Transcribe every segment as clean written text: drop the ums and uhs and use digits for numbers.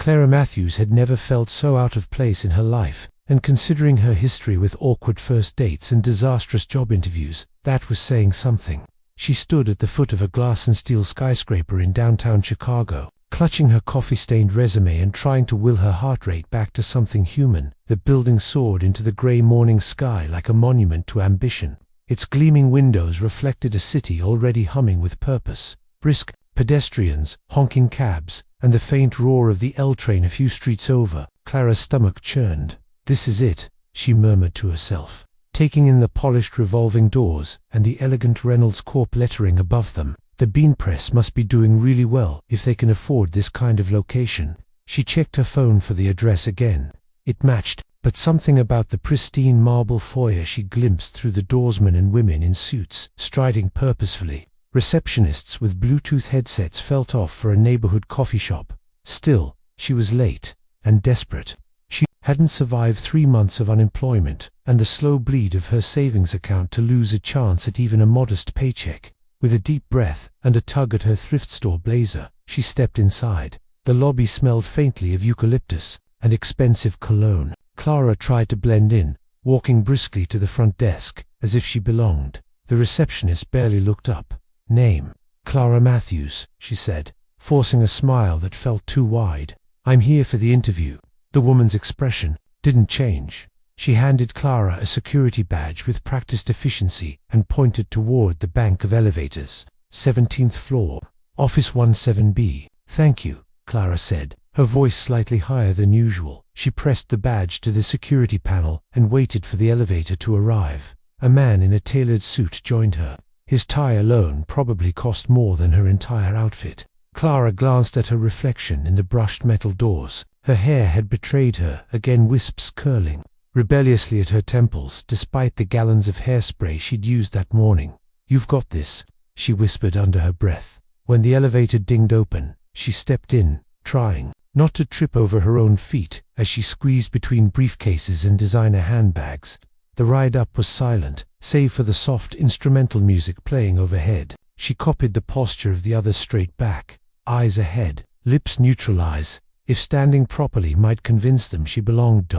Clara Matthews had never felt so out of place in her life, and considering her history with awkward first dates and disastrous job interviews, that was saying something. She stood at the foot of a glass and steel skyscraper in downtown Chicago, clutching her coffee-stained resume and trying to will her heart rate back to something human. The building soared into the gray morning sky like a monument to ambition. Its gleaming windows reflected a city already humming with purpose. Brisk pedestrians, honking cabs, and the faint roar of the L train a few streets over. Clara's stomach churned. "This is it," she murmured to herself, taking in the polished revolving doors and the elegant Reynolds Corp lettering above them. The bean press must be doing really well if they can afford this kind of location. She checked her phone for the address again. It matched, but something about the pristine marble foyer she glimpsed through the doorsmen and women in suits, striding purposefully. Receptionists with Bluetooth headsets felt off for a neighborhood coffee shop. Still, she was late and desperate. She hadn't survived 3 months of unemployment and the slow bleed of her savings account to lose a chance at even a modest paycheck. With a deep breath and a tug at her thrift store blazer, she stepped inside. The lobby smelled faintly of eucalyptus and expensive cologne. Clara tried to blend in, walking briskly to the front desk, as if she belonged. The receptionist barely looked up. "Name, Clara Matthews," she said, forcing a smile that felt too wide. "I'm here for the interview." The woman's expression didn't change. She handed Clara a security badge with practiced efficiency and pointed toward the bank of elevators. 17th floor, office 17B. "Thank you," Clara said, her voice slightly higher than usual. She pressed the badge to the security panel and waited for the elevator to arrive. A man in a tailored suit joined her. His tie alone probably cost more than her entire outfit. Clara glanced at her reflection in the brushed metal doors. Her hair had betrayed her, again wisps curling rebelliously at her temples despite the gallons of hairspray she'd used that morning. "You've got this," she whispered under her breath. When the elevator dinged open, she stepped in, trying not to trip over her own feet as she squeezed between briefcases and designer handbags. The ride up was silent, save for the soft instrumental music playing overhead. She copied the posture of the other straight back, eyes ahead, lips neutral eyes, if standing properly might convince them she belonged.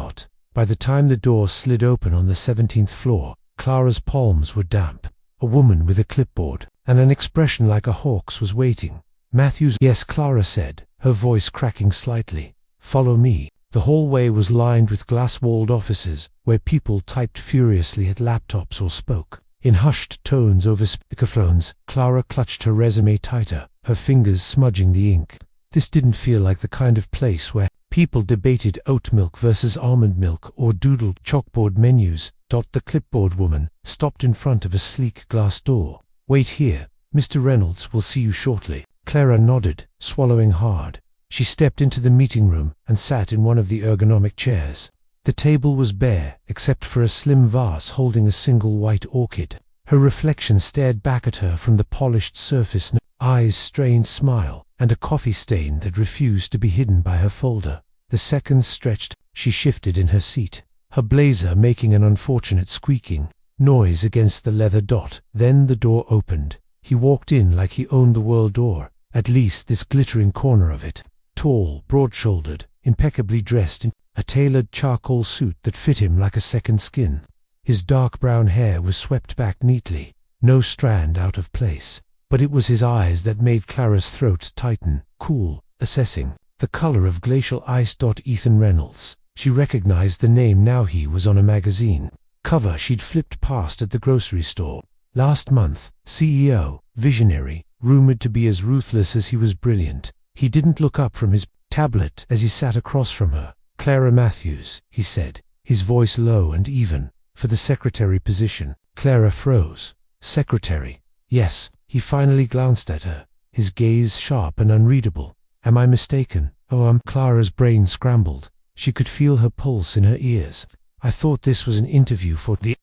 By the time the door slid open on the 17th floor, Clara's palms were damp. A woman with a clipboard and an expression like a hawk's was waiting. "Matthews?" "Yes," Clara said, her voice cracking slightly. "Follow me." The hallway was lined with glass-walled offices where people typed furiously at laptops or spoke. In hushed tones over speakerphones, Clara clutched her resume tighter, her fingers smudging the ink. This didn't feel like the kind of place where people debated oat milk versus almond milk or doodled chalkboard menus. The clipboard woman stopped in front of a sleek glass door. "Wait here. Mr. Reynolds will see you shortly." Clara nodded, swallowing hard. She stepped into the meeting room and sat in one of the ergonomic chairs. The table was bare, except for a slim vase holding a single white orchid. Her reflection stared back at her from the polished surface, eyes strained smile, and a coffee stain that refused to be hidden by her folder. The seconds stretched. She shifted in her seat, her blazer making an unfortunate squeaking noise against the leather dot. Then the door opened. He walked in like he owned the world, or at least this glittering corner of it. Tall, broad-shouldered, impeccably dressed in a tailored charcoal suit that fit him like a second skin. His dark brown hair was swept back neatly, no strand out of place. But it was his eyes that made Clara's throat tighten, cool, assessing. The color of glacial ice. Ethan Reynolds. She recognized the name now. He was on a magazine cover she'd flipped past at the grocery store. Last month, CEO, visionary, rumored to be as ruthless as he was brilliant. He didn't look up from his tablet as he sat across from her. "Clara Matthews," he said, his voice low and even. "For the secretary position." Clara froze. "Secretary?" "Yes." He finally glanced at her, his gaze sharp and unreadable. "Am I mistaken?" "Oh, Clara's brain scrambled. She could feel her pulse in her ears. "I thought this was an interview for the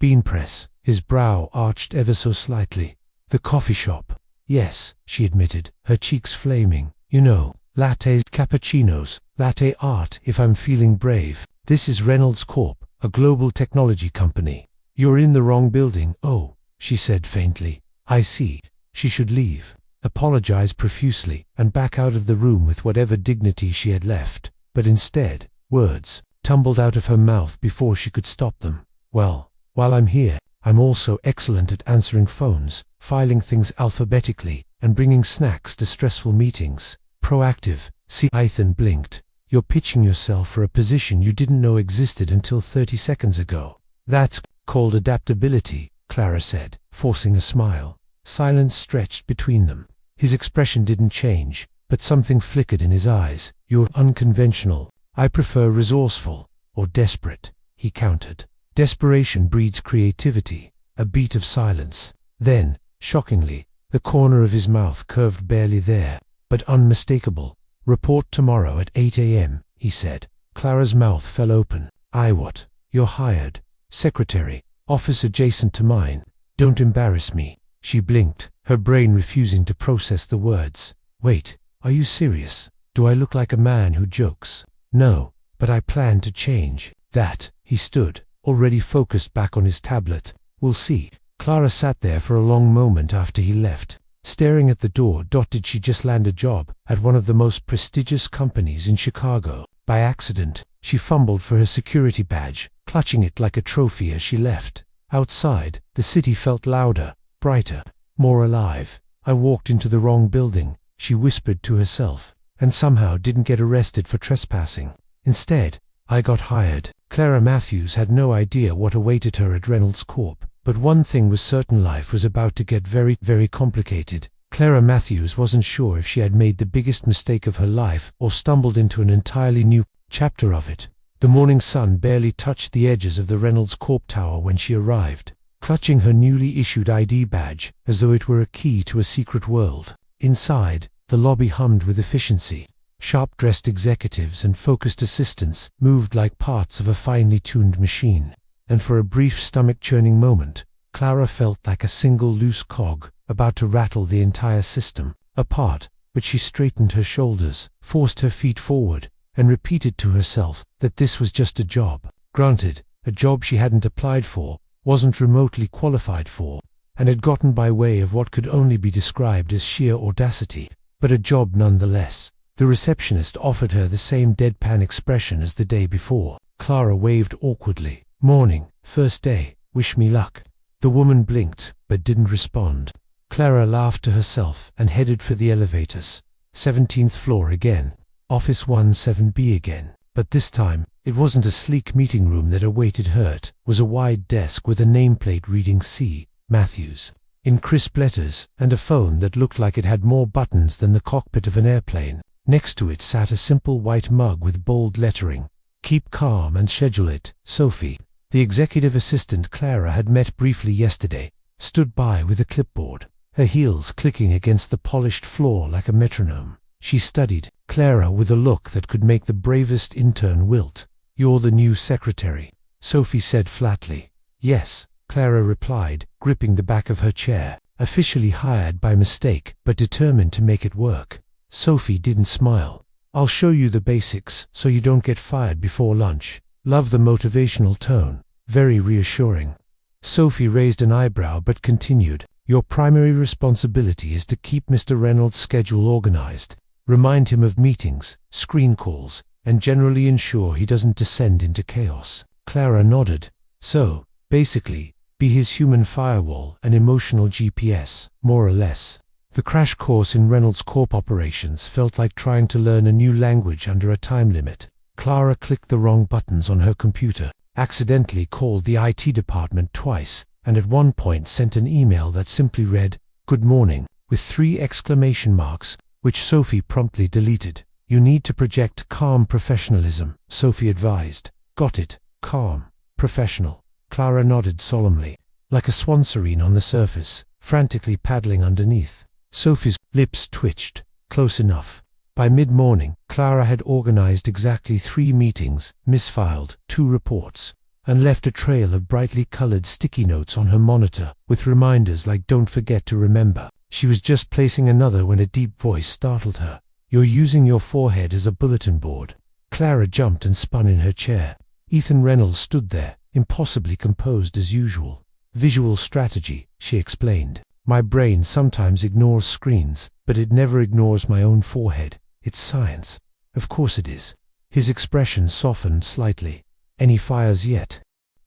bean press." His brow arched ever so slightly. "The coffee shop." "Yes," she admitted, her cheeks flaming. "You know, lattes, cappuccinos, latte art if I'm feeling brave. This is Reynolds Corp, a global technology company." "You're in the wrong building." "Oh," she said faintly. "I see." She should leave. apologize profusely, and back out of the room with whatever dignity she had left. But instead, words tumbled out of her mouth before she could stop them. "Well, while I'm here, I'm also excellent at answering phones, filing things alphabetically, and bringing snacks to stressful meetings. Proactive." See, Ethan blinked. "You're pitching yourself for a position you didn't know existed until 30 seconds ago." "That's called adaptability," Clara said, forcing a smile. Silence stretched between them. His expression didn't change, but something flickered in his eyes. "You're unconventional." "I prefer resourceful, or desperate," he countered. "Desperation breeds creativity." A beat of silence. Then, shockingly, the corner of his mouth curved barely there, but unmistakable. "Report tomorrow at 8 a.m., he said. Clara's mouth fell open. "What? You're hired. Secretary. Office adjacent to mine. Don't embarrass me." She blinked, her brain refusing to process the words. "Wait, are you serious? Do I look like a man who jokes?" "No, but I plan to change that." He stood, already focused back on his tablet. "We'll see." Clara sat there for a long moment after he left, staring at the door. Did she just land a job at one of the most prestigious companies in Chicago? By accident, she fumbled for her security badge, clutching it like a trophy as she left. Outside, the city felt louder, brighter, more alive. "I walked into the wrong building," she whispered to herself, "and somehow didn't get arrested for trespassing. Instead, I got hired." Clara Matthews had no idea what awaited her at Reynolds Corp, but one thing was certain: life was about to get very, very complicated. Clara Matthews wasn't sure if she had made the biggest mistake of her life or stumbled into an entirely new chapter of it. The morning sun barely touched the edges of the Reynolds Corp tower when she arrived, clutching her newly issued ID badge as though it were a key to a secret world. Inside, the lobby hummed with efficiency. Sharp-dressed executives and focused assistants moved like parts of a finely tuned machine. And for a brief stomach-churning moment, Clara felt like a single loose cog about to rattle the entire system apart. But she straightened her shoulders, forced her feet forward, and repeated to herself that this was just a job. Granted, a job she hadn't applied for, wasn't remotely qualified for, and had gotten by way of what could only be described as sheer audacity, but a job nonetheless. The receptionist offered her the same deadpan expression as the day before. Clara waved awkwardly. "Morning, first day, wish me luck." The woman blinked, but didn't respond. Clara laughed to herself and headed for the elevators. 17th floor again. Office 17B again. But this time, it wasn't a sleek meeting room that awaited her. It was a wide desk with a nameplate reading C. Matthews in crisp letters, and a phone that looked like it had more buttons than the cockpit of an airplane. Next to it sat a simple white mug with bold lettering. "Keep calm and schedule it, Sophie." The executive assistant Clara had met briefly yesterday stood by with a clipboard, her heels clicking against the polished floor like a metronome. She studied Clara with a look that could make the bravest intern wilt. "You're the new secretary," Sophie said flatly. "Yes," Clara replied, gripping the back of her chair. "Officially hired by mistake, but determined to make it work." Sophie didn't smile. "I'll show you the basics so you don't get fired before lunch." Love the motivational tone. Very reassuring. Sophie raised an eyebrow but continued. "Your primary responsibility is to keep Mr. Reynolds' schedule organized. Remind him of meetings, screen calls, and generally ensure he doesn't descend into chaos." Clara nodded. "So, basically, be his human firewall and emotional GPS, more or less." The crash course in Reynolds Corp operations felt like trying to learn a new language under a time limit. Clara clicked the wrong buttons on her computer, accidentally called the IT department twice, and at one point sent an email that simply read, "Good morning," with 3 exclamation marks, which Sophie promptly deleted. "You need to project calm professionalism," Sophie advised. "Got it, calm, professional." Clara nodded solemnly, like a swan serene on the surface, frantically paddling underneath. Sophie's lips twitched. Close enough. By mid-morning, Clara had organized exactly 3 meetings, misfiled 2 reports, and left a trail of brightly colored sticky notes on her monitor, with reminders like "Don't forget to remember." She was just placing another when a deep voice startled her. "You're using your forehead as a bulletin board." Clara jumped and spun in her chair. Ethan Reynolds stood there, impossibly composed as usual. "Visual strategy," she explained. My brain sometimes ignores screens, but it never ignores my own forehead. It's science. Of course it is. His expression softened slightly. Any fires yet?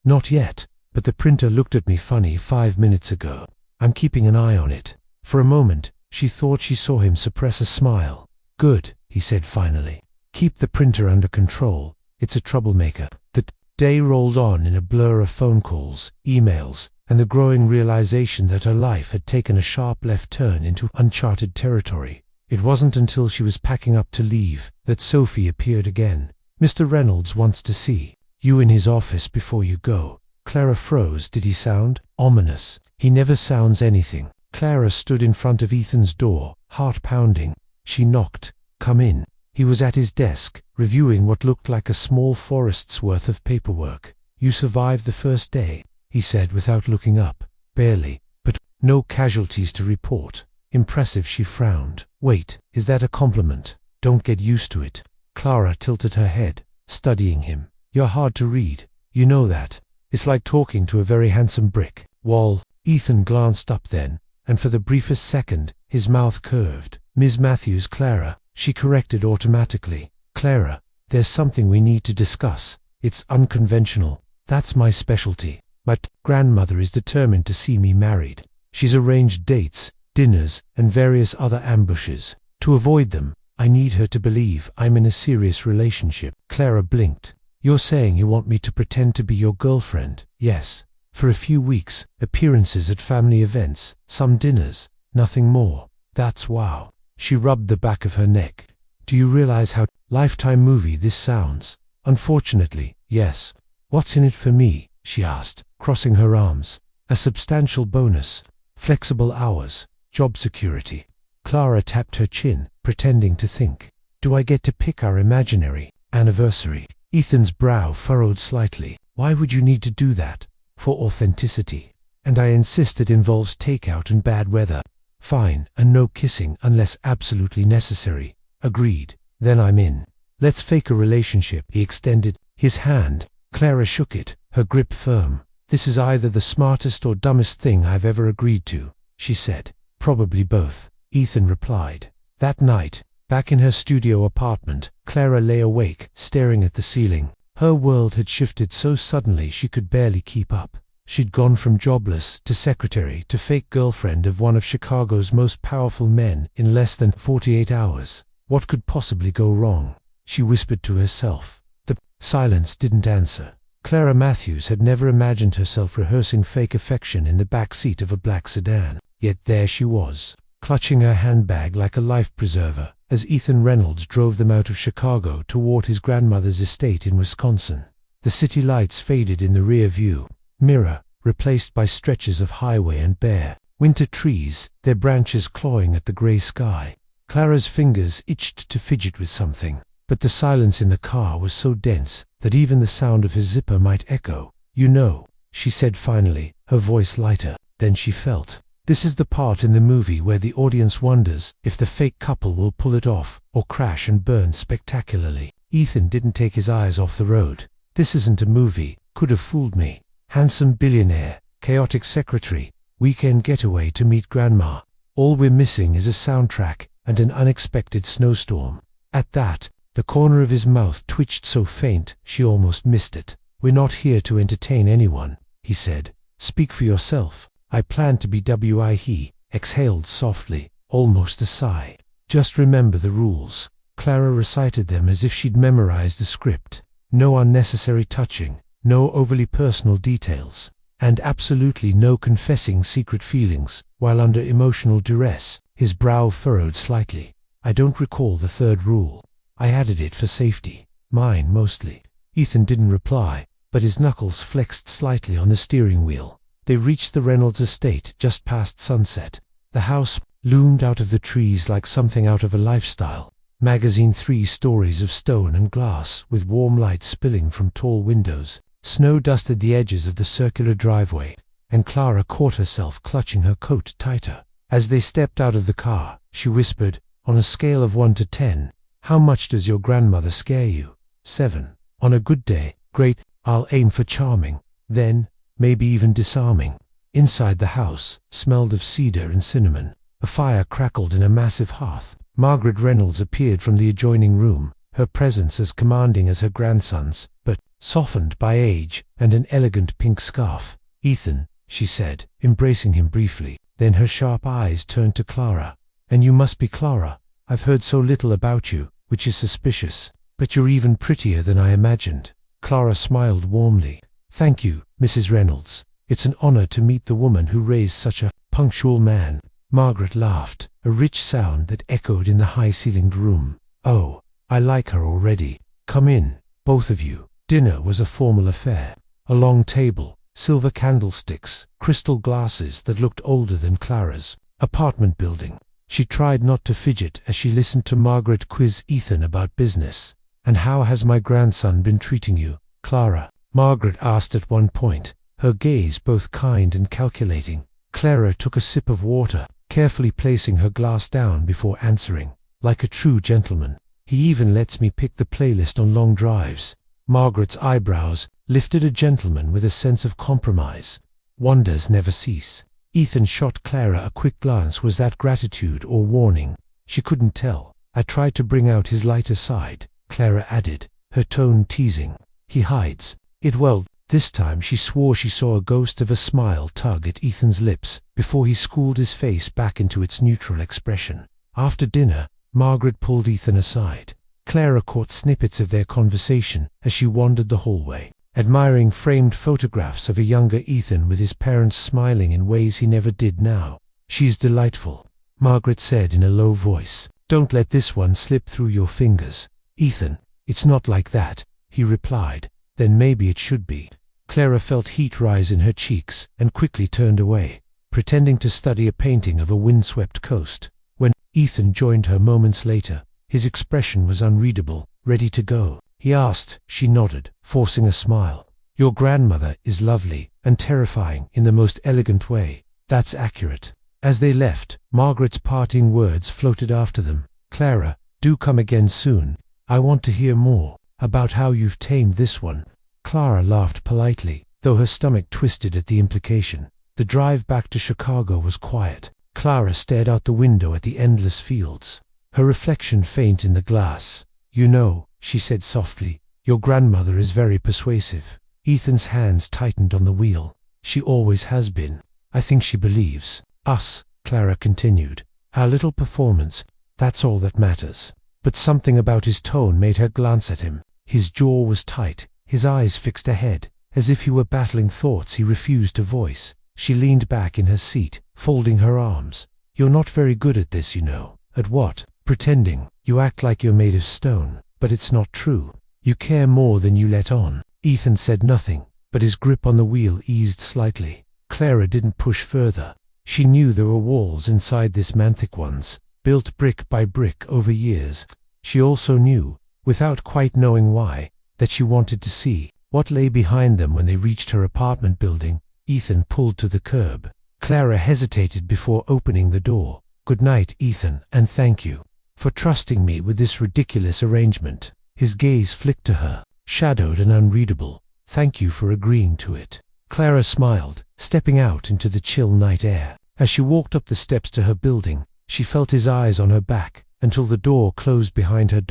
Not yet, but the printer looked at me funny 5 minutes ago. I'm keeping an eye on it. For a moment, she thought she saw him suppress a smile. Good, he said finally. Keep the printer under control. It's a troublemaker. The day rolled on in a blur of phone calls, emails, and the growing realization that her life had taken a sharp left turn into uncharted territory. It wasn't until she was packing up to leave that Sophie appeared again. Mr. Reynolds wants to see you in his office before you go. Clara froze. Did he sound ominous? He never sounds anything. Clara stood in front of Ethan's door, heart pounding. She knocked. Come in. He was at his desk, reviewing what looked like a small forest's worth of paperwork. You survived the first day, he said without looking up. Barely, but no casualties to report. Impressive. She frowned. Wait, is that a compliment? Don't get used to it. Clara tilted her head, studying him. You're hard to read. You know that. It's like talking to a very handsome brick wall. Ethan glanced up then, and for the briefest second, his mouth curved. Ms. Matthews. Clara, she corrected automatically. Clara, there's something we need to discuss. It's unconventional. That's my specialty. My grandmother is determined to see me married. She's arranged dates, dinners, and various other ambushes. To avoid them, I need her to believe I'm in a serious relationship. Clara blinked. You're saying you want me to pretend to be your girlfriend? Yes. For a few weeks, appearances at family events, some dinners, nothing more. That's wow. She rubbed the back of her neck. Do you realize how Lifetime movie this sounds? Unfortunately, yes. What's in it for me? She asked, crossing her arms. A substantial bonus, flexible hours, job security. Clara tapped her chin, pretending to think. Do I get to pick our imaginary anniversary? Ethan's brow furrowed slightly. Why would you need to do that? For authenticity. And I insist it involves takeout and bad weather. Fine, and no kissing unless absolutely necessary. Agreed. Then I'm in. Let's fake a relationship. He extended his hand. Clara shook it, her grip firm. This is either the smartest or dumbest thing I've ever agreed to, she said. Probably both, Ethan replied. That night, back in her studio apartment, Clara lay awake, staring at the ceiling. Her world had shifted so suddenly she could barely keep up. She'd gone from jobless to secretary to fake girlfriend of one of Chicago's most powerful men in less than 48 hours. What could possibly go wrong? She whispered to herself. The silence didn't answer. Clara Matthews had never imagined herself rehearsing fake affection in the back seat of a black sedan. Yet there she was, clutching her handbag like a life preserver, as Ethan Reynolds drove them out of Chicago toward his grandmother's estate in Wisconsin. The city lights faded in the rear view mirror, replaced by stretches of highway and bare winter trees, their branches clawing at the gray sky. Clara's fingers itched to fidget with something, but the silence in the car was so dense that even the sound of his zipper might echo. You know, she said finally, her voice lighter than she felt. This is the part in the movie where the audience wonders if the fake couple will pull it off or crash and burn spectacularly. Ethan didn't take his eyes off the road. This isn't a movie. Could have fooled me. Handsome billionaire, chaotic secretary, weekend getaway to meet grandma. All we're missing is a soundtrack and an unexpected snowstorm. At that, the corner of his mouth twitched so faint she almost missed it. We're not here to entertain anyone, he said. Speak for yourself. I plan to be WI. He exhaled softly, almost a sigh. Just remember the rules. Clara recited them as if she'd memorized the script. No unnecessary touching, no overly personal details, and absolutely no confessing secret feelings while under emotional duress. His brow furrowed slightly. I don't recall the third rule. I added it for safety. Mine mostly. Ethan didn't reply, but his knuckles flexed slightly on the steering wheel. They reached the Reynolds estate just past sunset. The house loomed out of the trees like something out of a lifestyle magazine. 3 stories of stone and glass with warm light spilling from tall windows. Snow dusted the edges of the circular driveway, and Clara caught herself clutching her coat tighter. As they stepped out of the car, she whispered, on a scale of 1 to 10, how much does your grandmother scare you? 7. On a good day, great, I'll aim for charming, then, maybe even disarming. Inside the house smelled of cedar and cinnamon. A fire crackled in a massive hearth. Margaret Reynolds appeared from the adjoining room, her presence as commanding as her grandson's, but softened by age and an elegant pink scarf. "Ethan," she said, embracing him briefly. Then her sharp eyes turned to Clara. "And you must be Clara. I've heard so little about you, which is suspicious. But you're even prettier than I imagined." Clara smiled warmly. "Thank you, Mrs. Reynolds. It's an honor to meet the woman who raised such a punctual man." Margaret laughed, a rich sound that echoed in the high-ceilinged room. "Oh, I like her already. Come in, both of you." Dinner was a formal affair. A long table, silver candlesticks, crystal glasses that looked older than Clara's apartment building. She tried not to fidget as she listened to Margaret quiz Ethan about business. "And how has my grandson been treating you, Clara?" Margaret asked at one point, her gaze both kind and calculating. Clara took a sip of water, carefully placing her glass down before answering. "Like a true gentleman. He even lets me pick the playlist on long drives." Margaret's eyebrows lifted. "A gentleman with a sense of compromise. Wonders never cease." Ethan shot Clara a quick glance. Was that gratitude or warning? She couldn't tell. "I tried to bring out his lighter side," Clara added, her tone teasing. "He hides it well." This time she swore she saw a ghost of a smile tug at Ethan's lips before he schooled his face back into its neutral expression. After dinner, Margaret pulled Ethan aside. Clara caught snippets of their conversation as she wandered the hallway, admiring framed photographs of a younger Ethan with his parents smiling in ways he never did now. "She's delightful," Margaret said in a low voice. "Don't let this one slip through your fingers." "Ethan, it's not like that," he replied. "Then maybe it should be." Clara felt heat rise in her cheeks and quickly turned away, pretending to study a painting of a windswept coast. When Ethan joined her moments later, his expression was unreadable. "Ready to go?" he asked. She nodded, forcing a smile. "Your grandmother is lovely and terrifying in the most elegant way." "That's accurate." As they left, Margaret's parting words floated after them. "Clara, do come again soon. I want to hear more about how you've tamed this one." Clara laughed politely, though her stomach twisted at the implication. The drive back to Chicago was quiet. Clara stared out the window at the endless fields, her reflection faint in the glass. "You know," she said softly, "your grandmother is very persuasive." Ethan's hands tightened on the wheel. "She always has been. I think she believes us," Clara continued. "Our little performance, that's all that matters." But something about his tone made her glance at him. His jaw was tight, his eyes fixed ahead, as if he were battling thoughts he refused to voice. She leaned back in her seat, folding her arms. "You're not very good at this, you know." "At what?" "Pretending. You act like you're made of stone, but it's not true. You care more than you let on." Ethan said nothing, but his grip on the wheel eased slightly. Clara didn't push further. She knew there were walls inside this manthic ones, built brick by brick over years. She also knew, without quite knowing why, that she wanted to see what lay behind them. When they reached her apartment building, Ethan pulled to the curb. Clara hesitated before opening the door. "Good night, Ethan, and thank you for trusting me with this ridiculous arrangement." His gaze flicked to her, shadowed and unreadable. "Thank you for agreeing to it." Clara smiled, stepping out into the chill night air. As she walked up the steps to her building, she felt his eyes on her back until the door closed behind her.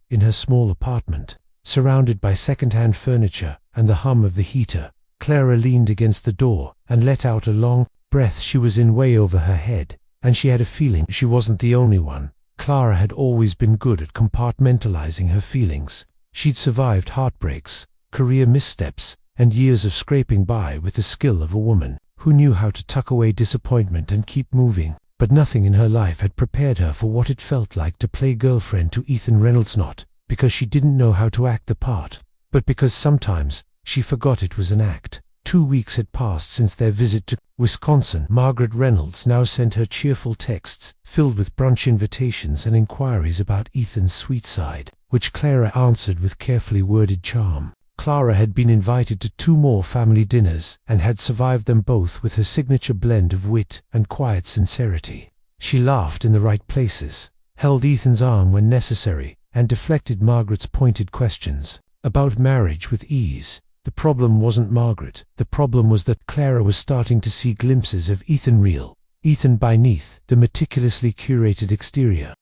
In her small apartment, surrounded by second-hand furniture and the hum of the heater, Clara leaned against the door and let out a long breath. She was in way over her head, and she had a feeling she wasn't the only one. Clara had always been good at compartmentalizing her feelings. She'd survived heartbreaks, career missteps, and years of scraping by with the skill of a woman who knew how to tuck away disappointment and keep moving. But nothing in her life had prepared her for what it felt like to play girlfriend to Ethan Reynolds, not because she didn't know how to act the part, but because sometimes she forgot it was an act. 2 weeks had passed since their visit to Wisconsin. Margaret Reynolds now sent her cheerful texts, filled with brunch invitations and inquiries about Ethan's sweet side, which Clara answered with carefully worded charm. Clara had been invited to 2 more family dinners and had survived them both with her signature blend of wit and quiet sincerity. She laughed in the right places, held Ethan's arm when necessary, and deflected Margaret's pointed questions about marriage with ease. The problem wasn't Margaret. The problem was that Clara was starting to see glimpses of Ethan real. Ethan beneath the meticulously curated exterior.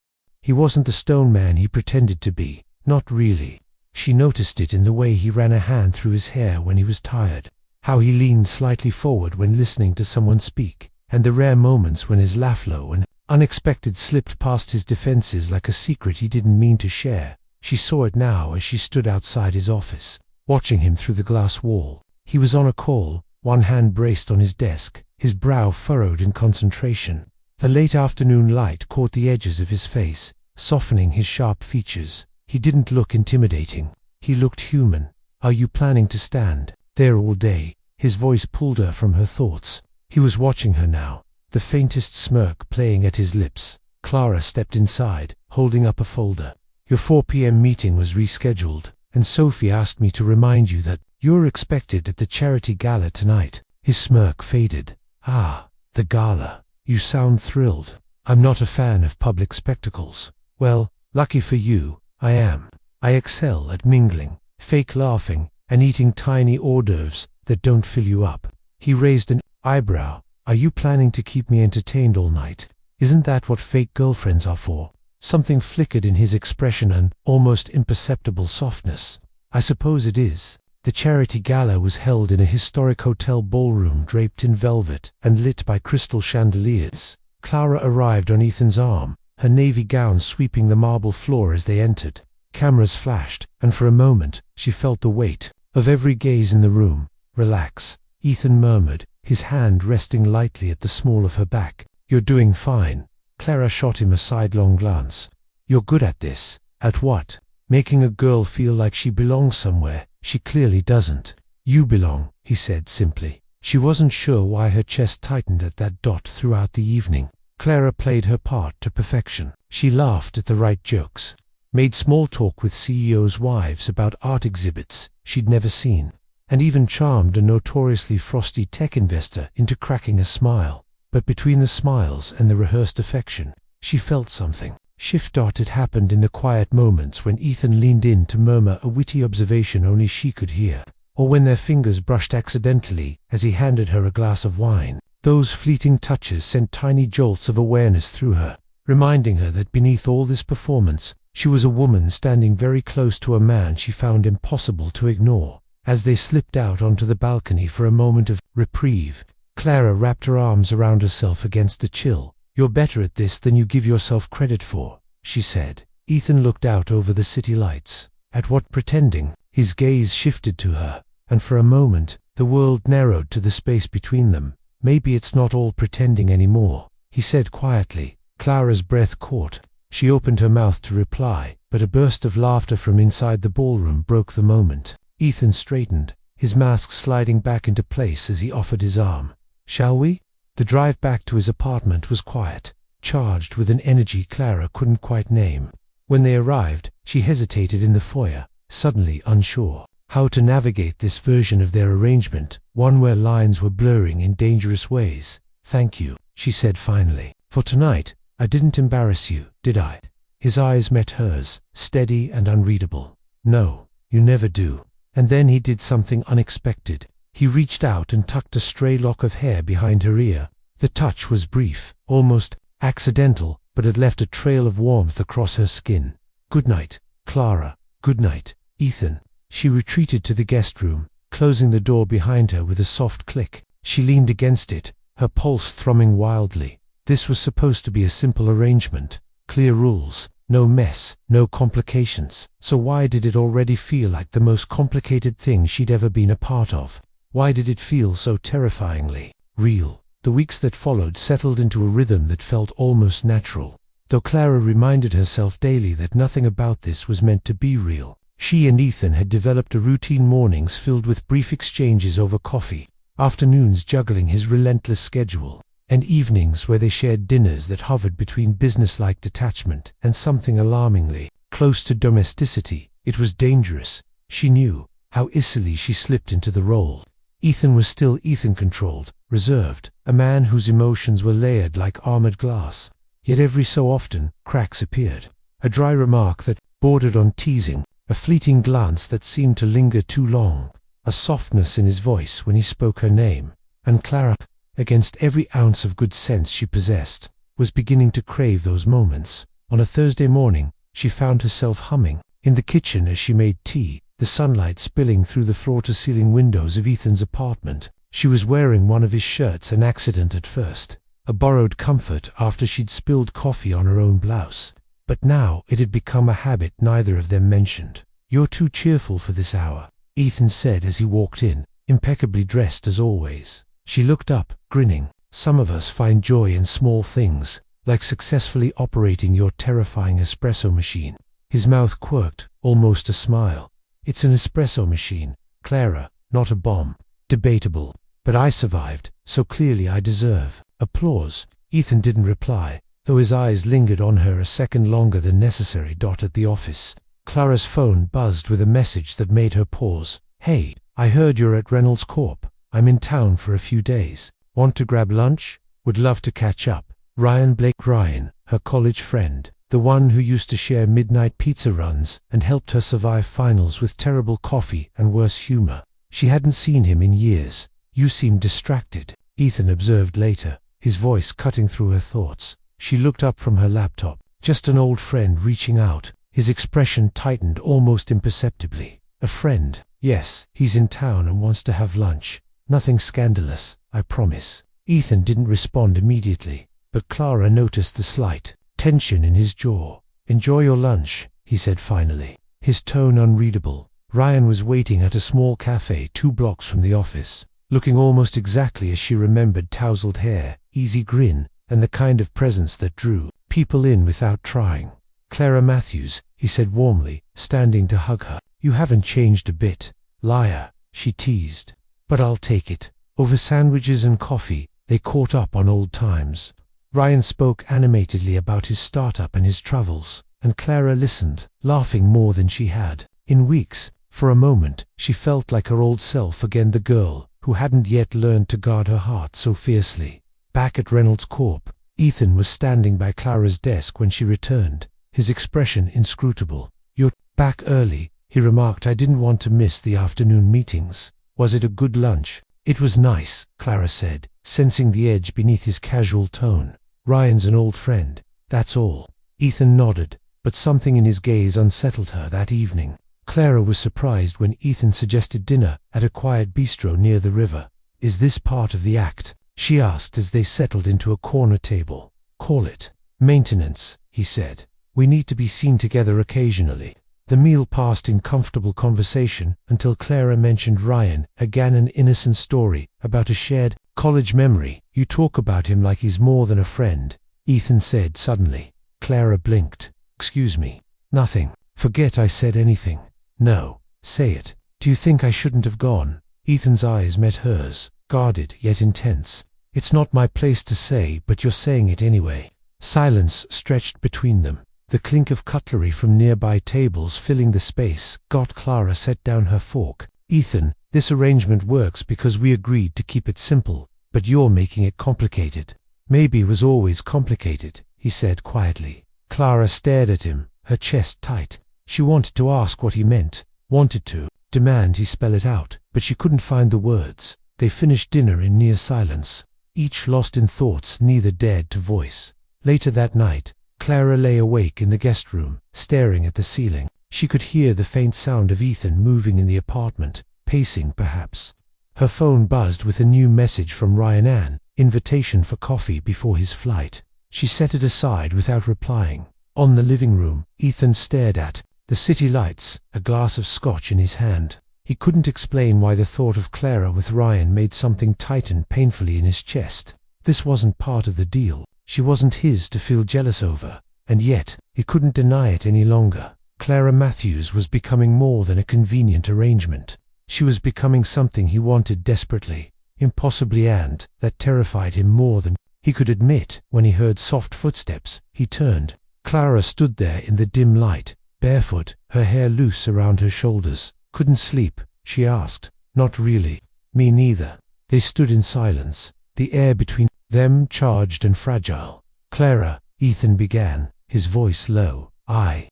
He wasn't the stone man he pretended to be. Not really. She noticed it in the way he ran a hand through his hair when he was tired, how he leaned slightly forward when listening to someone speak, and the rare moments when his laugh low and unexpected slipped past his defenses like a secret he didn't mean to share. She saw it now as she stood outside his office, watching him through the glass wall. He was on a call, one hand braced on his desk, his brow furrowed in concentration. The late afternoon light caught the edges of his face, softening his sharp features. He didn't look intimidating. He looked human. "Are you planning to stand there all day?" His voice pulled her from her thoughts. He was watching her now, the faintest smirk playing at his lips. Clara stepped inside, holding up a folder. "Your 4 p.m. meeting was rescheduled, and Sophie asked me to remind you that you're expected at the charity gala tonight." His smirk faded. "Ah, the gala. You sound thrilled." "I'm not a fan of public spectacles." "Well, lucky for you, I am. I excel at mingling, fake laughing, and eating tiny hors d'oeuvres that don't fill you up." He raised an eyebrow. "Are you planning to keep me entertained all night? Isn't that what fake girlfriends are for?" Something flickered in his expression, an almost imperceptible softness. "I suppose it is." The charity gala was held in a historic hotel ballroom draped in velvet and lit by crystal chandeliers. Clara arrived on Ethan's arm, her navy gown sweeping the marble floor as they entered. Cameras flashed, and for a moment she felt the weight of every gaze in the room. "Relax," Ethan murmured, his hand resting lightly at the small of her back. "You're doing fine." Clara shot him a sidelong glance. "You're good at this." "At what?" "Making a girl feel like she belongs somewhere. She clearly doesn't." "You belong," he said simply. She wasn't sure why her chest tightened at that dot throughout the evening. Clara played her part to perfection. She laughed at the right jokes, made small talk with CEOs' wives about art exhibits she'd never seen, and even charmed a notoriously frosty tech investor into cracking a smile. But between the smiles and the rehearsed affection, she felt something. Shift had happened in the quiet moments when Ethan leaned in to murmur a witty observation only she could hear, or when their fingers brushed accidentally as he handed her a glass of wine. Those fleeting touches sent tiny jolts of awareness through her, reminding her that beneath all this performance, she was a woman standing very close to a man she found impossible to ignore. As they slipped out onto the balcony for a moment of reprieve, Clara wrapped her arms around herself against the chill. "You're better at this than you give yourself credit for," she said. Ethan looked out over the city lights. "At what pretending?" His gaze shifted to her, and for a moment, the world narrowed to the space between them. "Maybe it's not all pretending anymore," he said quietly. Clara's breath caught. She opened her mouth to reply, but a burst of laughter from inside the ballroom broke the moment. Ethan straightened, his mask sliding back into place as he offered his arm. "Shall we?" The drive back to his apartment was quiet, charged with an energy Clara couldn't quite name. When they arrived, she hesitated in the foyer, suddenly unsure how to navigate this version of their arrangement, one where lines were blurring in dangerous ways. "Thank you," she said finally. "For tonight, I didn't embarrass you, did I?" His eyes met hers, steady and unreadable. "No, you never do." And then he did something unexpected. He reached out and tucked a stray lock of hair behind her ear. The touch was brief, almost accidental, but it left a trail of warmth across her skin. "Good night, Clara." "Good night, Ethan." She retreated to the guest room, closing the door behind her with a soft click. She leaned against it, her pulse thrumming wildly. This was supposed to be a simple arrangement. Clear rules, no mess, no complications. So why did it already feel like the most complicated thing she'd ever been a part of? Why did it feel so terrifyingly real? The weeks that followed settled into a rhythm that felt almost natural, though Clara reminded herself daily that nothing about this was meant to be real. She and Ethan had developed a routine, mornings filled with brief exchanges over coffee, afternoons juggling his relentless schedule, and evenings where they shared dinners that hovered between businesslike detachment and something alarmingly close to domesticity. It was dangerous. She knew how easily she slipped into the role. Ethan was still Ethan-controlled, reserved, a man whose emotions were layered like armored glass. Yet every so often, cracks appeared. A dry remark that bordered on teasing, a fleeting glance that seemed to linger too long, a softness in his voice when he spoke her name, and Clara, against every ounce of good sense she possessed, was beginning to crave those moments. On a Thursday morning, she found herself humming in the kitchen as she made tea, the sunlight spilling through the floor-to-ceiling windows of Ethan's apartment. She was wearing one of his shirts, an accident at first, a borrowed comfort after she'd spilled coffee on her own blouse. But now it had become a habit neither of them mentioned. "You're too cheerful for this hour," Ethan said as he walked in, impeccably dressed as always. She looked up, grinning. "Some of us find joy in small things, like successfully operating your terrifying espresso machine." His mouth quirked, almost a smile. "It's an espresso machine, Clara, not a bomb." "Debatable. But I survived, so clearly I deserve applause." Ethan didn't reply, though his eyes lingered on her a second longer than necessary. At the office, Clara's phone buzzed with a message that made her pause. "Hey, I heard you're at Reynolds Corp. I'm in town for a few days. Want to grab lunch? Would love to catch up." Ryan Blake. Ryan, her college friend, the one who used to share midnight pizza runs and helped her survive finals with terrible coffee and worse humor. She hadn't seen him in years. "You seem distracted," Ethan observed later, his voice cutting through her thoughts. She looked up from her laptop. "Just an old friend reaching out." His expression tightened almost imperceptibly. "A friend? Yes, he's in town and wants to have lunch. Nothing scandalous, I promise." Ethan didn't respond immediately, but Clara noticed the slight tension in his jaw. "Enjoy your lunch," he said finally, his tone unreadable. Ryan was waiting at a small cafe 2 blocks from the office, looking almost exactly as she remembered: tousled hair, easy grin, and the kind of presence that drew people in without trying. "Clara Matthews," he said warmly, standing to hug her. "You haven't changed a bit." "Liar," she teased. "But I'll take it." Over sandwiches and coffee, they caught up on old times. Ryan spoke animatedly about his startup and his travels, and Clara listened, laughing more than she had in weeks. For a moment, she felt like her old self again, the girl who hadn't yet learned to guard her heart so fiercely. Back at Reynolds Corp, Ethan was standing by Clara's desk when she returned, his expression inscrutable. "You're back early," he remarked. "I didn't want to miss the afternoon meetings." "Was it a good lunch?" "It was nice," Clara said, sensing the edge beneath his casual tone. "Ryan's an old friend, that's all." Ethan nodded, but something in his gaze unsettled her that evening. Clara was surprised when Ethan suggested dinner at a quiet bistro near the river. "Is this part of the act?" she asked as they settled into a corner table. "Call it maintenance," he said. "We need to be seen together occasionally." The meal passed in comfortable conversation until Clara mentioned Ryan, again an innocent story about a shared college memory. "You talk about him like he's more than a friend," Ethan said suddenly. Clara blinked. "Excuse me." "Nothing. Forget I said anything." "No, say it. Do you think I shouldn't have gone?" Ethan's eyes met hers, guarded yet intense. "It's not my place to say, but you're saying it anyway." Silence stretched between them, the clink of cutlery from nearby tables filling the space. Clara set down her fork. "Ethan, this arrangement works because we agreed to keep it simple, but you're making it complicated." "Maybe it was always complicated," he said quietly. Clara stared at him, her chest tight. She wanted to ask what he meant, wanted to demand he spell it out, but she couldn't find the words. They finished dinner in near silence, each lost in thoughts neither dared to voice. Later that night, Clara lay awake in the guest room, staring at the ceiling. She could hear the faint sound of Ethan moving in the apartment, pacing perhaps. Her phone buzzed with a new message from Ryan, an invitation for coffee before his flight. She set it aside without replying. On the living room, Ethan stared at the city lights, a glass of scotch in his hand. He couldn't explain why the thought of Clara with Ryan made something tighten painfully in his chest. This wasn't part of the deal. She wasn't his to feel jealous over, and yet he couldn't deny it any longer. Clara Matthews was becoming more than a convenient arrangement. She was becoming something he wanted desperately, impossibly, and that terrified him more than he could admit. When he heard soft footsteps, he turned. Clara stood there in the dim light, barefoot, her hair loose around her shoulders. "Couldn't sleep?" she asked. "Not really." "Me neither." They stood in silence, the air between them charged and fragile. "Clara," Ethan began, his voice low. "I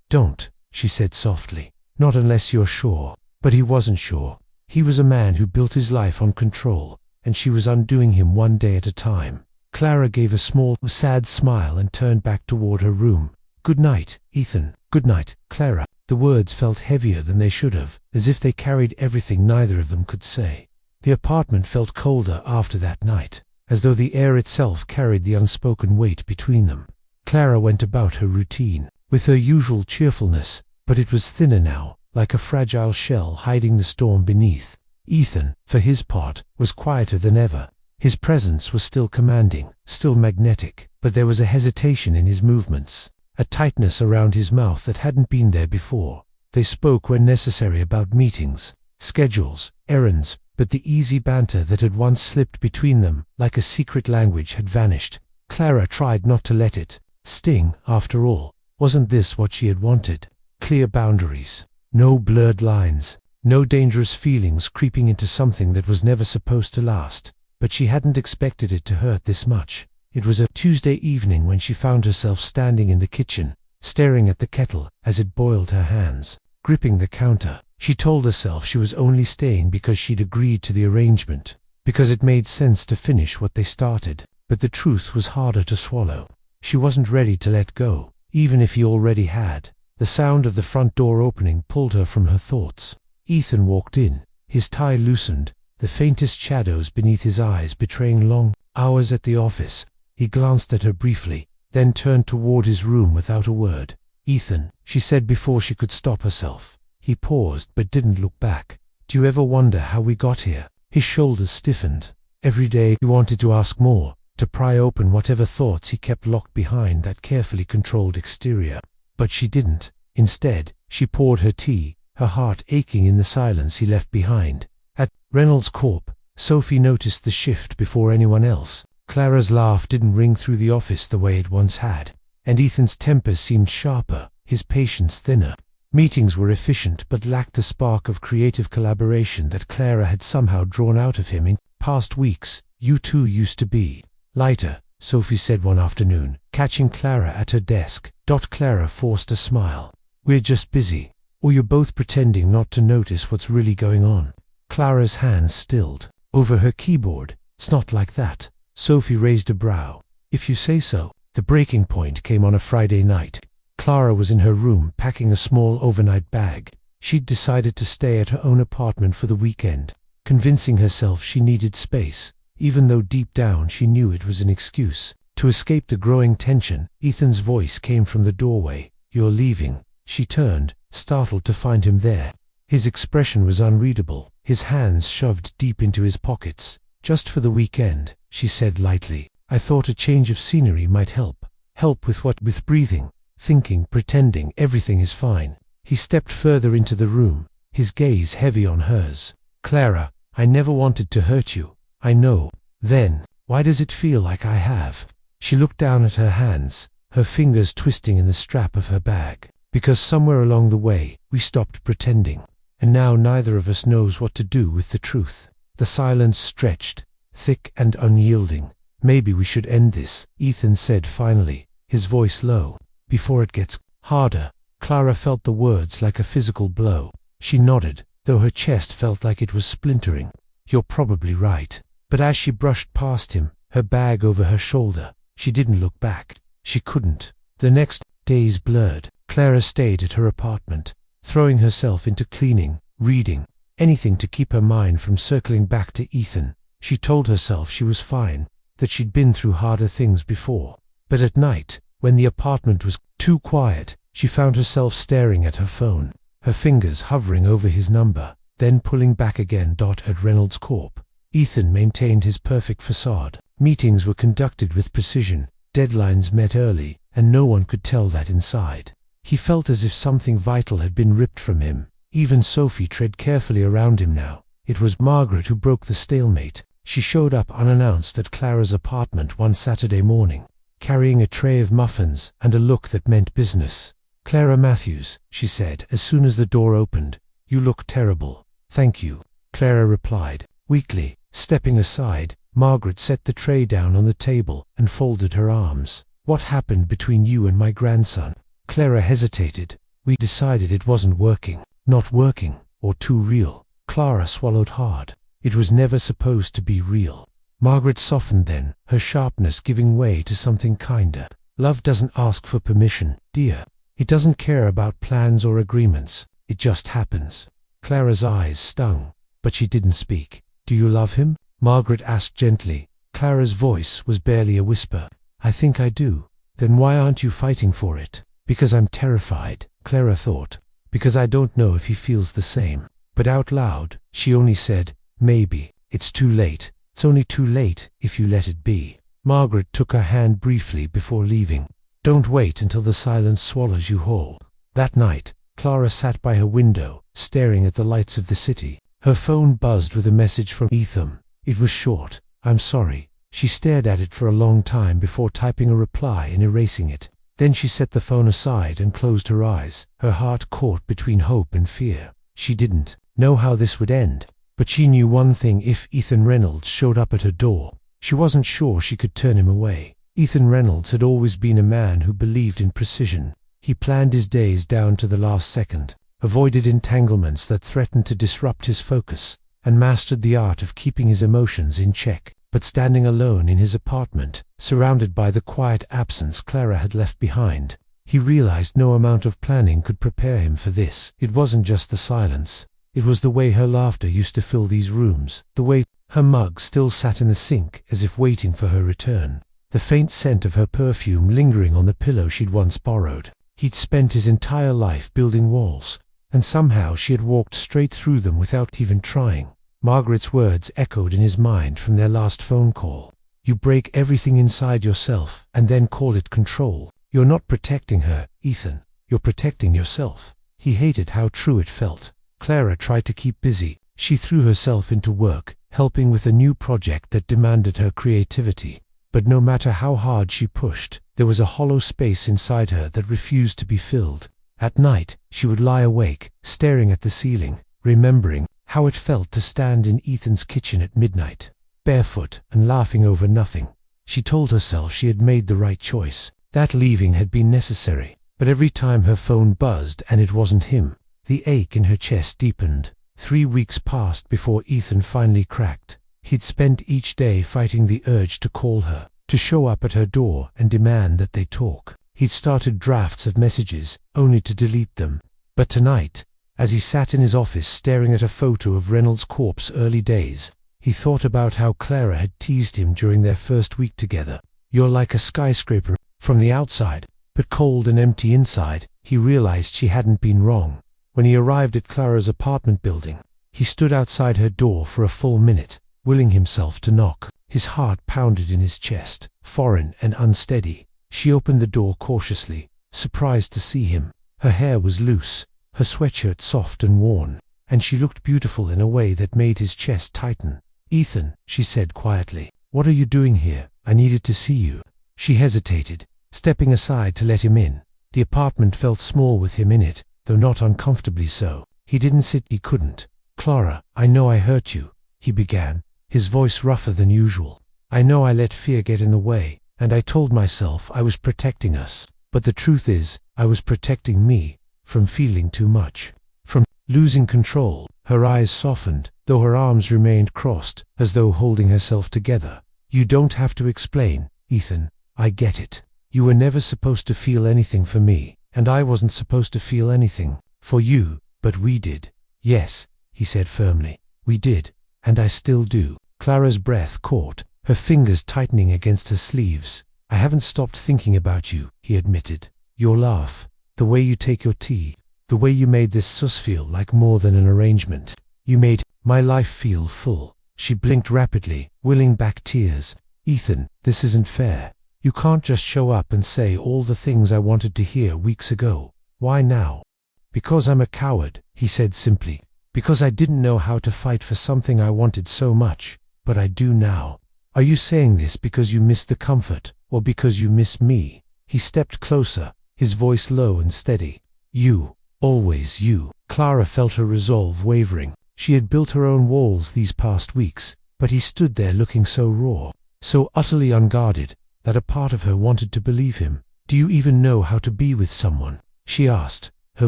don't," she said softly. "Not unless you're sure." But he wasn't sure. He was a man who built his life on control, and she was undoing him one day at a time. Clara gave a small, sad smile and turned back toward her room. "Good night, Ethan." "Good night, Clara." The words felt heavier than they should have, as if they carried everything neither of them could say. The apartment felt colder after that night, as though the air itself carried the unspoken weight between them. Clara went about her routine, with her usual cheerfulness, but it was thinner now, like a fragile shell hiding the storm beneath. Ethan, for his part, was quieter than ever. His presence was still commanding, still magnetic, but there was a hesitation in his movements, a tightness around his mouth that hadn't been there before. They spoke when necessary about meetings, schedules, errands, but the easy banter that had once slipped between them, like a secret language, had vanished. Clara tried not to let it sting. After all, wasn't this what she had wanted? Clear boundaries, no blurred lines, no dangerous feelings creeping into something that was never supposed to last. But she hadn't expected it to hurt this much. It was a Tuesday evening when she found herself standing in the kitchen, staring at the kettle as it boiled, her hands gripping the counter. She told herself she was only staying because she'd agreed to the arrangement, because it made sense to finish what they started. But the truth was harder to swallow. She wasn't ready to let go, even if he already had. The sound of the front door opening pulled her from her thoughts. Ethan walked in, his tie loosened, the faintest shadows beneath his eyes betraying long hours at the office. He glanced at her briefly, then turned toward his room without a word. "Ethan," she said before she could stop herself. He paused but didn't look back. "Do you ever wonder how we got here?" His shoulders stiffened. Every day he wanted to ask more, to pry open whatever thoughts he kept locked behind that carefully controlled exterior. But she didn't. Instead, she poured her tea, her heart aching in the silence he left behind. At Reynolds Corp, Sophie noticed the shift before anyone else. Clara's laugh didn't ring through the office the way it once had, and Ethan's temper seemed sharper, his patience thinner. Meetings were efficient but lacked the spark of creative collaboration that Clara had somehow drawn out of him in past weeks. "You two used to be lighter," Sophie said one afternoon, catching Clara at her desk. Clara forced a smile. "We're just busy. Or you're both pretending not to notice what's really going on." Clara's hands stilled over her keyboard. "It's not like that." Sophie raised a brow. "If you say so." The breaking point came on a Friday night. Clara was in her room packing a small overnight bag. She'd decided to stay at her own apartment for the weekend, convincing herself she needed space, even though deep down she knew it was an excuse. To escape the growing tension, Ethan's voice came from the doorway. "You're leaving." She turned, startled to find him there. His expression was unreadable, his hands shoved deep into his pockets. "Just for the weekend," she said lightly. "I thought a change of scenery might help." "Help with what?" "With breathing, thinking, pretending everything is fine." He stepped further into the room, his gaze heavy on hers. "Clara, I never wanted to hurt you. I know. Then, why does it feel like I have?" She looked down at her hands, her fingers twisting in the strap of her bag. "Because somewhere along the way, we stopped pretending. And now neither of us knows what to do with the truth." The silence stretched, thick and unyielding. "Maybe we should end this," Ethan said finally, his voice low. "Before it gets harder." Clara felt the words like a physical blow. She nodded, though her chest felt like it was splintering. "You're probably right." But as she brushed past him, her bag over her shoulder, she didn't look back. She couldn't. The next days blurred. Clara stayed at her apartment, throwing herself into cleaning, reading, anything to keep her mind from circling back to Ethan. She told herself she was fine, that she'd been through harder things before. But at night, when the apartment was too quiet, she found herself staring at her phone, her fingers hovering over his number, then pulling back again. At Reynolds Corp, Ethan maintained his perfect facade. Meetings were conducted with precision, deadlines met early, and no one could tell that inside. He felt as if something vital had been ripped from him. Even Sophie tread carefully around him now. It was Margaret who broke the stalemate. She showed up unannounced at Clara's apartment one Saturday morning, carrying a tray of muffins and a look that meant business. "Clara Matthews," she said as soon as the door opened. "You look terrible." "Thank you," Clara replied, weakly. Stepping aside, Margaret set the tray down on the table and folded her arms. "What happened between you and my grandson?" Clara hesitated. "We decided it wasn't working." "Not working, or too real?" Clara swallowed hard. It was never supposed to be real. Margaret softened then, her sharpness giving way to something kinder. Love doesn't ask for permission, dear. It doesn't care about plans or agreements. It just happens. Clara's eyes stung, but she didn't speak. Do you love him? Margaret asked gently. Clara's voice was barely a whisper. I think I do. Then why aren't you fighting for it? Because I'm terrified, Clara thought. Because I don't know if he feels the same. But out loud, she only said, maybe. It's too late. It's only too late if you let it be. Margaret took her hand briefly before leaving. Don't wait until the silence swallows you whole. That night, Clara sat by her window, staring at the lights of the city. Her phone buzzed with a message from Ethan. It was short. I'm sorry. She stared at it for a long time before typing a reply and erasing it. Then she set the phone aside and closed her eyes, her heart caught between hope and fear. She didn't know how this would end, but she knew one thing: if Ethan Reynolds showed up at her door, she wasn't sure she could turn him away. Ethan Reynolds had always been a man who believed in precision. He planned his days down to the last second, avoided entanglements that threatened to disrupt his focus, and mastered the art of keeping his emotions in check. But standing alone in his apartment, surrounded by the quiet absence Clara had left behind, he realized no amount of planning could prepare him for this. It wasn't just the silence. It was the way her laughter used to fill these rooms, the way her mug still sat in the sink as if waiting for her return, the faint scent of her perfume lingering on the pillow she'd once borrowed. He'd spent his entire life building walls, and somehow she had walked straight through them without even trying. Margaret's words echoed in his mind from their last phone call. You break everything inside yourself and then call it control. You're not protecting her, Ethan. You're protecting yourself. He hated how true it felt. Clara tried to keep busy. She threw herself into work, helping with a new project that demanded her creativity. But no matter how hard she pushed, there was a hollow space inside her that refused to be filled. At night, she would lie awake, staring at the ceiling, remembering how it felt to stand in Ethan's kitchen at midnight, barefoot and laughing over nothing. She told herself she had made the right choice, that leaving had been necessary. But every time her phone buzzed and it wasn't him, the ache in her chest deepened. 3 weeks passed before Ethan finally cracked. He'd spent each day fighting the urge to call her, to show up at her door and demand that they talk. He'd started drafts of messages, only to delete them. But tonight, as he sat in his office staring at a photo of Reynolds' corpse early days, he thought about how Clara had teased him during their first week together. You're like a skyscraper from the outside, but cold and empty inside. He realized she hadn't been wrong. When he arrived at Clara's apartment building, he stood outside her door for a full minute, willing himself to knock. His heart pounded in his chest, foreign and unsteady. She opened the door cautiously, surprised to see him. Her hair was loose, her sweatshirt soft and worn, and she looked beautiful in a way that made his chest tighten. Ethan, she said quietly, what are you doing here? I needed to see you. She hesitated, stepping aside to let him in. The apartment felt small with him in it, though not uncomfortably so. He didn't sit, he couldn't. Clara, I know I hurt you, he began, his voice rougher than usual. I know I let fear get in the way, and I told myself I was protecting us. But the truth is, I was protecting me, from feeling too much, from losing control. Her eyes softened, though her arms remained crossed, as though holding herself together. You don't have to explain, Ethan. I get it. You were never supposed to feel anything for me, and I wasn't supposed to feel anything for you, but we did. Yes, he said firmly. We did, and I still do. Clara's breath caught, her fingers tightening against her sleeves. I haven't stopped thinking about you, he admitted. Your laugh, the way you take your tea, the way you made this sus feel like more than an arrangement. You made my life feel full. She blinked rapidly, willing back tears. Ethan, this isn't fair. You can't just show up and say all the things I wanted to hear weeks ago. Why now? Because I'm a coward, he said simply. Because I didn't know how to fight for something I wanted so much, but I do now. Are you saying this because you miss the comfort, or because you miss me? He stepped closer, his voice low and steady. You, always you. Clara felt her resolve wavering. She had built her own walls these past weeks, but he stood there looking so raw, so utterly unguarded, that a part of her wanted to believe him. Do you even know how to be with someone? She asked, her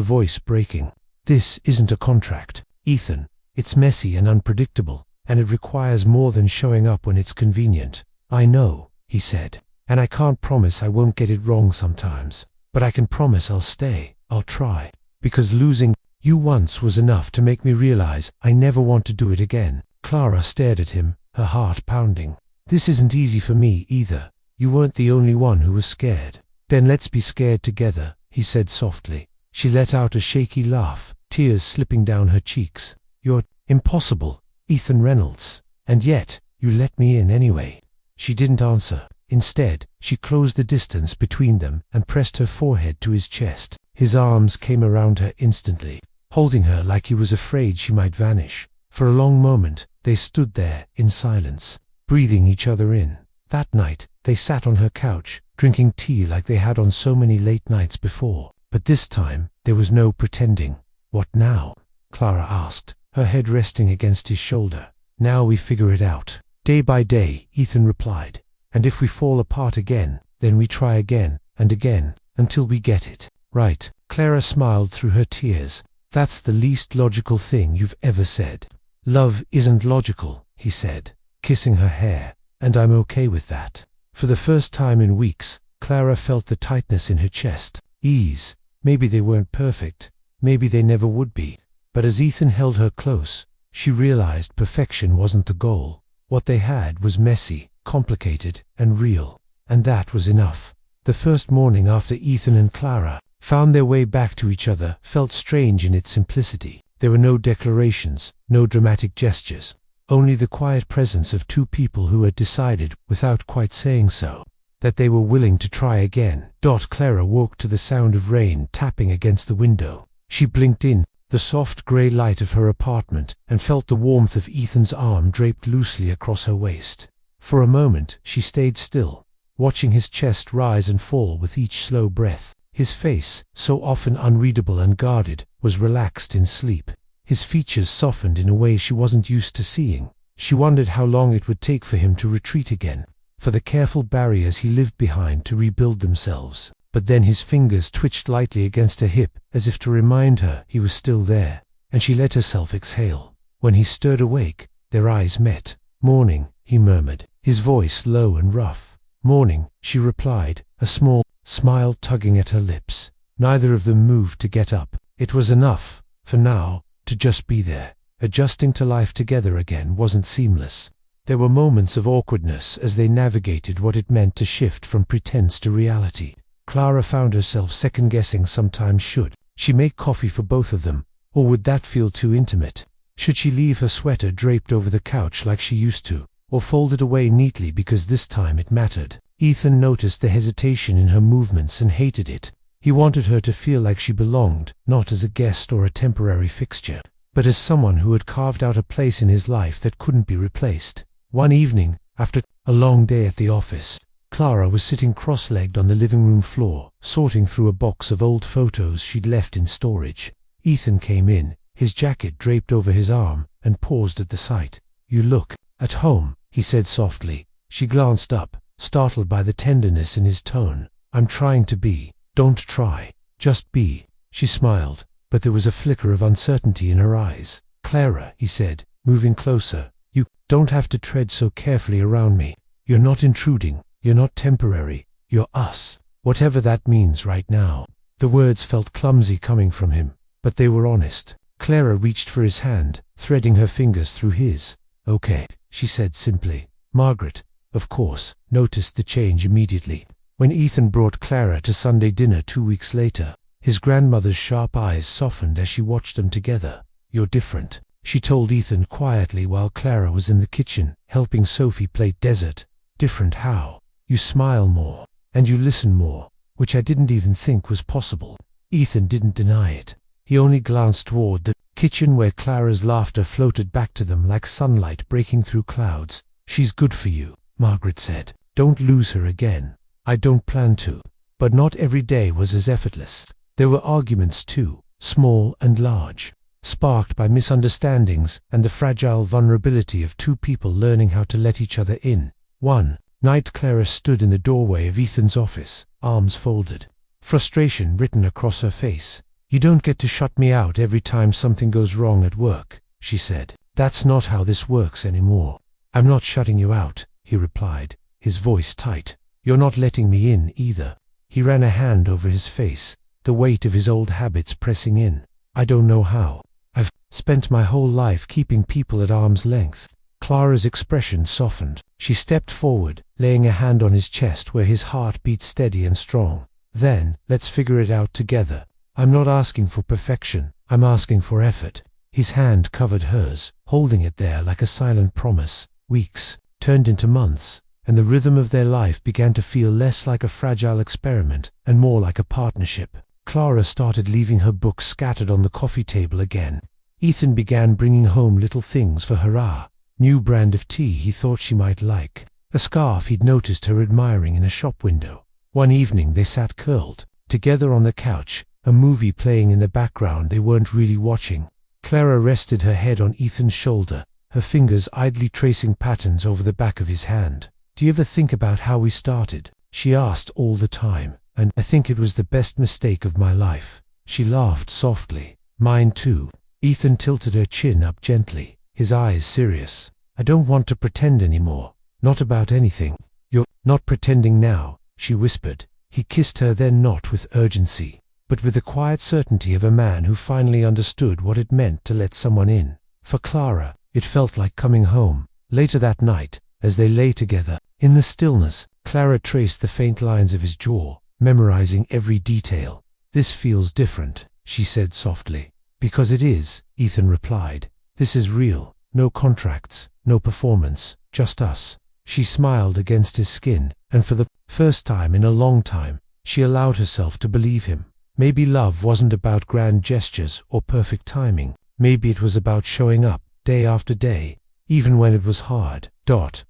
voice breaking. This isn't a contract, Ethan. It's messy and unpredictable, and it requires more than showing up when it's convenient. I know, he said, and I can't promise I won't get it wrong sometimes, but I can promise I'll stay, I'll try, because losing you once was enough to make me realize I never want to do it again. Clara stared at him, her heart pounding. This isn't easy for me either. You weren't the only one who was scared. Then let's be scared together, he said softly. She let out a shaky laugh, tears slipping down her cheeks. You're impossible, Ethan Reynolds, and yet you let me in anyway. She didn't answer. Instead, she closed the distance between them and pressed her forehead to his chest. His arms came around her instantly, holding her like he was afraid she might vanish. For a long moment, they stood there in silence, breathing each other in. That night, they sat on her couch, drinking tea like they had on so many late nights before. But this time, there was no pretending. What now? Clara asked, her head resting against his shoulder. Now we figure it out. Day by day, Ethan replied. And if we fall apart again, then we try again, and again, until we get it right. Clara smiled through her tears. That's the least logical thing you've ever said. Love isn't logical, he said, kissing her hair, and I'm okay with that. For the first time in weeks, Clara felt the tightness in her chest. Ease. Maybe they weren't perfect. Maybe they never would be. But as Ethan held her close, she realized perfection wasn't the goal. What they had was messy, complicated, and real. And that was enough. The first morning after Ethan and Clara found their way back to each other felt strange in its simplicity. There were no declarations, no dramatic gestures, only the quiet presence of two people who had decided, without quite saying so, that they were willing to try again. Clara woke to the sound of rain tapping against the window. She blinked in the soft grey light of her apartment and felt the warmth of Ethan's arm draped loosely across her waist. For a moment she stayed still, watching his chest rise and fall with each slow breath. His face, so often unreadable and guarded, was relaxed in sleep. His features softened in a way she wasn't used to seeing. She wondered how long it would take for him to retreat again, for the careful barriers he lived behind to rebuild themselves. But then his fingers twitched lightly against her hip, as if to remind her he was still there, and she let herself exhale. When he stirred awake, their eyes met. "Morning," he murmured, his voice low and rough. "Morning," she replied, a small smile tugging at her lips. Neither of them moved to get up. It was enough, for now, to just be there. Adjusting to life together again wasn't seamless. There were moments of awkwardness as they navigated what it meant to shift from pretense to reality. Clara found herself second-guessing sometimes. Should she make coffee for both of them, or would that feel too intimate? Should she leave her sweater draped over the couch like she used to, or fold it away neatly because this time it mattered? Ethan noticed the hesitation in her movements and hated it. He wanted her to feel like she belonged, not as a guest or a temporary fixture, but as someone who had carved out a place in his life that couldn't be replaced. One evening, after a long day at the office, Clara was sitting cross-legged on the living room floor, sorting through a box of old photos she'd left in storage. Ethan came in, his jacket draped over his arm, and paused at the sight. "You look at home," he said softly. She glanced up, startled by the tenderness in his tone. "I'm trying to be." "Don't try, just be." She smiled, but there was a flicker of uncertainty in her eyes. "Clara," he said, moving closer, "you don't have to tread so carefully around me. You're not intruding. You're not temporary. You're us. Whatever that means right now." The words felt clumsy coming from him, but they were honest. Clara reached for his hand, threading her fingers through his. "Okay," she said simply. Margaret, of course, noticed the change immediately. When Ethan brought Clara to Sunday dinner 2 weeks later, his grandmother's sharp eyes softened as she watched them together. "You're different," she told Ethan quietly while Clara was in the kitchen, helping Sophie plate dessert. "Different how? You smile more, and you listen more, which I didn't even think was possible." Ethan didn't deny it. He only glanced toward the kitchen where Clara's laughter floated back to them like sunlight breaking through clouds. "She's good for you," Margaret said. "Don't lose her again." "I don't plan to." But not every day was as effortless. There were arguments too, small and large, sparked by misunderstandings and the fragile vulnerability of two people learning how to let each other in. One night Clara stood in the doorway of Ethan's office, arms folded, frustration written across her face. "You don't get to shut me out every time something goes wrong at work." she said. That's not how this works anymore. I'm not shutting you out, he replied, his voice tight. You're not letting me in either. He ran a hand over his face, the weight of his old habits pressing in. I don't know how. I've spent my whole life keeping people at arm's length. Clara's expression softened. She stepped forward, laying a hand on his chest where his heart beat steady and strong. Then, let's figure it out together. I'm not asking for perfection, I'm asking for effort. His hand covered hers, holding it there like a silent promise. Weeks turned into months, and the rhythm of their life began to feel less like a fragile experiment and more like a partnership. Clara started leaving her books scattered on the coffee table again. Ethan began bringing home little things for her. New brand of tea he thought she might like, a scarf he'd noticed her admiring in a shop window. One evening they sat curled together on the couch, a movie playing in the background they weren't really watching. Clara rested her head on Ethan's shoulder, her fingers idly tracing patterns over the back of his hand. Do you ever think about how we started? She asked all the time, and I think it was the best mistake of my life. She laughed softly. Mine too. Ethan tilted her chin up gently, his eyes serious. I don't want to pretend anymore. Not about anything. You're not pretending now, she whispered. He kissed her then, not with urgency, but with the quiet certainty of a man who finally understood what it meant to let someone in. For Clara, it felt like coming home. Later that night, as they lay together, in the stillness, Clara traced the faint lines of his jaw, memorizing every detail. This feels different, she said softly. Because it is, Ethan replied. This is real. No contracts, no performance, just us. She smiled against his skin, and for the first time in a long time, she allowed herself to believe him. Maybe love wasn't about grand gestures or perfect timing. Maybe it was about showing up, day after day, even when it was hard.